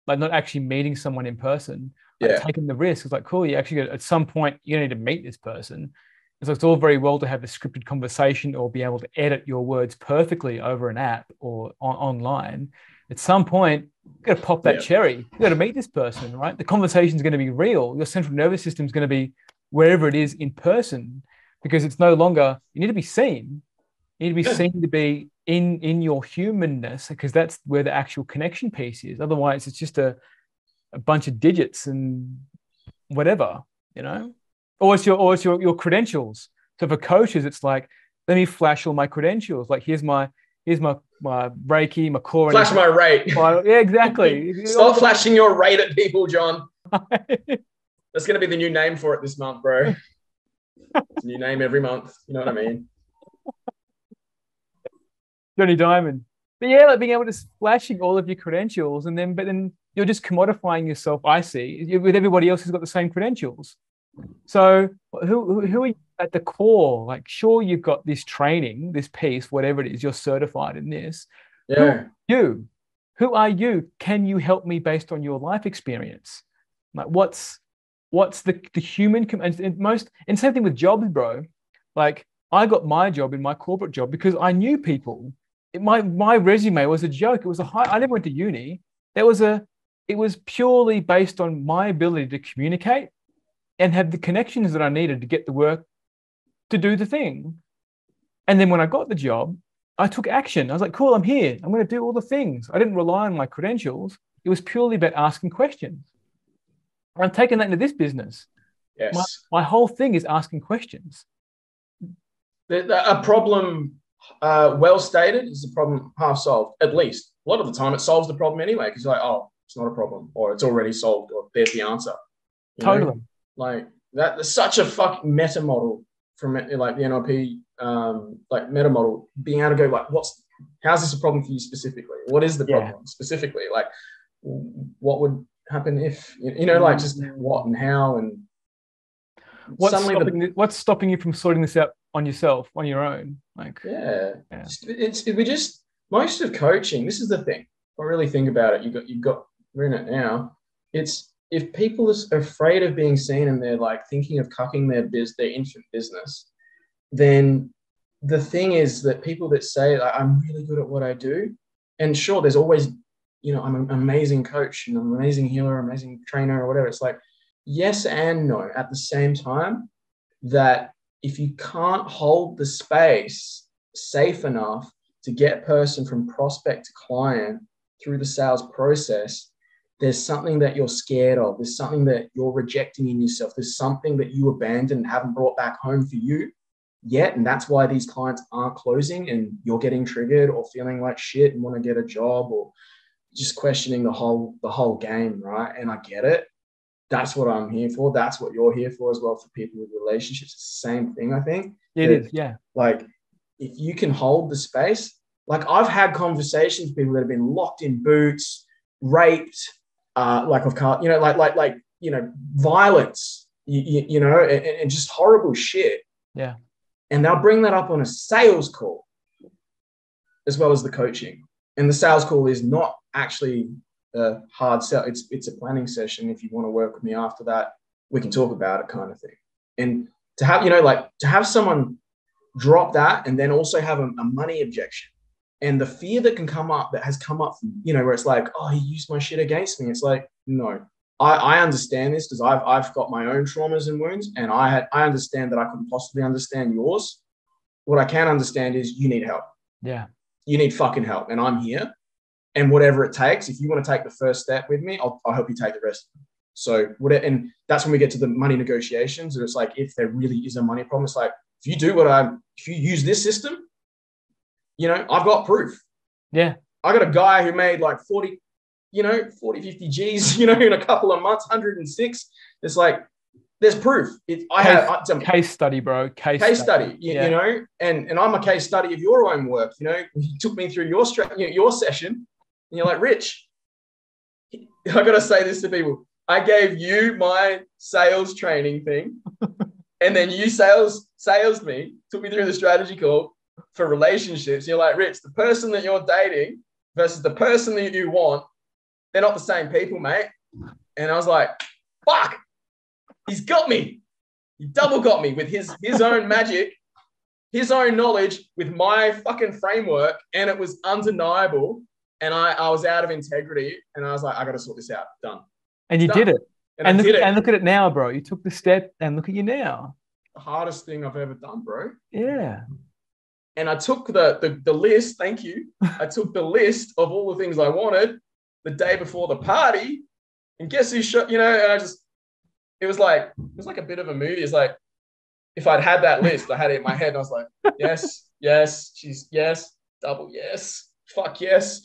like not actually meeting someone in person, like taking the risk. It's like, cool, you actually at some point you need to meet this person. It's all very well to have a scripted conversation or be able to edit your words perfectly over an app or online. At some point, you've got to pop that cherry. You've got to meet this person, right? The conversation is going to be real. Your central nervous system is going to be wherever it is in person, because it's no longer, you need to be seen. You need to be seen to be in your humanness, because that's where the actual connection piece is. Otherwise, it's just a bunch of digits and whatever, Or it's your credentials. So for coaches, it's like, let me flash all my credentials. Like, here's my Reiki, my core. Flash my rate. Yeah, exactly. Stop flashing your rate at people, John. That's going to be the new name for it this month, bro. It's a new name every month. You know what I mean? Johnny Diamond. But yeah, like being able to flashing all of your credentials, but then you're just commodifying yourself, I see, with everybody else who's got the same credentials. So who are you at the core? Like, sure, you've got this training, this piece, whatever it is, you're certified in this. Yeah. Who are you? Can you help me based on your life experience? Like, what's the human and same thing with jobs, bro. Like, I got my job in my corporate job because I knew people. My resume was a joke. It was I never went to uni. It was purely based on my ability to communicate and have the connections that I needed to get the work to do the thing. And then when I got the job, I took action. I was like, cool, I'm here. I'm going to do all the things. I didn't rely on my credentials. It was purely about asking questions. I'm taking that into this business. Yes. My whole thing is asking questions. A problem well stated is a problem half solved, at least. A lot of the time it solves the problem anyway, because you're like, oh, it's not a problem, or it's already solved, or there's the answer. Totally. Like that's such a fucking meta model from like the NLP, like meta model, being able to go like, how's this a problem for you specifically? What is the problem specifically? Like, what would happen if, like just what and how, and what's stopping you from sorting this out on yourself, on your own? Like, we just, most of coaching, this is the thing. If I really think about it, you've got we're in it now. It's, if people are afraid of being seen and they're like thinking of cucking their infant business, then the thing is that people that say, like, I'm really good at what I do, and sure, there's always, I'm an amazing coach and an amazing healer, amazing trainer or whatever. It's like, yes and no at the same time, that if you can't hold the space safe enough to get a person from prospect to client through the sales process, there's something that you're scared of. There's something that you're rejecting in yourself. There's something that you abandoned and haven't brought back home for you yet. And that's why these clients aren't closing, and you're getting triggered or feeling like shit and want to get a job, or just questioning the whole game, right? And I get it. That's what I'm here for. That's what you're here for as well, for people with relationships. It's the same thing, I think. It is, yeah. Like, if you can hold the space, like I've had conversations with people that have been locked in boots, raped, violence, and just horrible shit. Yeah. And they'll bring that up on a sales call as well as the coaching. And the sales call is not actually a hard sell. It's a planning session. If you want to work with me after that, we can talk about it, kind of thing. And to have, to have someone drop that and then also have a money objection, and the fear that has come up, where it's like, oh, he used my shit against me. It's like, no, I understand this because I've got my own traumas and wounds, and I understand that I couldn't possibly understand yours. What I can understand is you need help. Yeah. You need fucking help, and I'm here. And whatever it takes, if you want to take the first step with me, I'll help you take the rest of them. So and that's when we get to the money negotiations. And it's like, if there really is a money problem, it's like, if you use this system, I've got proof. Yeah. I got a guy who made like 40, 50 G's, in a couple of months, 106. It's like, there's proof. Case study, bro. Case study. And I'm a case study of your own work. You took me through your session, and you're like, Rich, I got to say this to people. I gave you my sales training thing, and then you sales me, took me through the strategy call for relationships. You're like, Rich, the person that you're dating versus the person that you want, they're not the same people, mate. And I was like, fuck, he's got me. He double got me with his own magic, his own knowledge, with my fucking framework, and it was undeniable. And I was out of integrity, and I was like, I got to sort this out. Done. And you did it. And look at it now, bro. You took the step, and look at you now. The hardest thing I've ever done, bro. Yeah. And I took the list. Thank you. I took the list of all the things I wanted the day before the party, and guess who shot? And it was like a bit of a movie. It's like, if I'd had that list, I had it in my head, and I was like, yes, she's yes, double yes, fuck yes.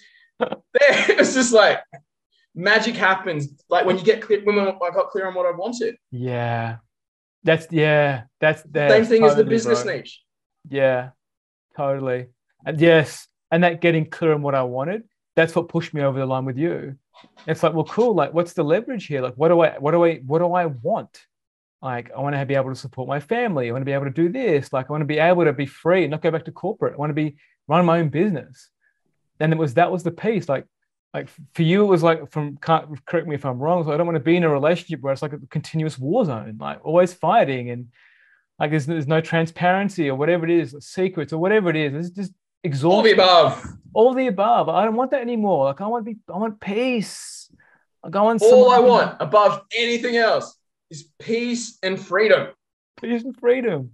It was just like magic happens. Like when you get clear, when I got clear on what I wanted. Yeah. That's the same thing as the business niche. Yeah, totally. And yes, and that getting clear on what I wanted, that's what pushed me over the line with you. It's like, well, cool. Like, what's the leverage here? Like, what do I want? Like, I want to be able to support my family. I want to be able to do this. Like, I want to be able to be free and not go back to corporate. I want to run my own business. And that was the piece. Like for you, it was like, correct me if I'm wrong. So I don't want to be in a relationship where it's like a continuous war zone, like always fighting, and like there's no transparency or whatever it is, secrets or whatever it is. It's just exhausting. All the above. I don't want that anymore. Like I want peace. All I want above anything else is peace and freedom. Peace and freedom.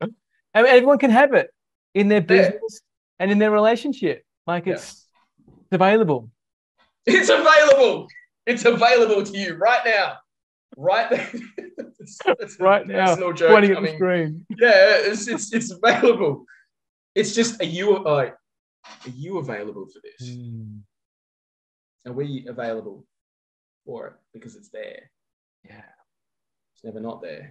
I mean, everyone can have it. in their there. business and in their relationship. Like Yeah. it's available. It's available. It's available to you right now. Right there. That's a Right now, personal joke pointing at the coming. screen. Yeah, it's available. It's just, are you available for this? Are we available for it? Because it's there. Yeah. It's never not there.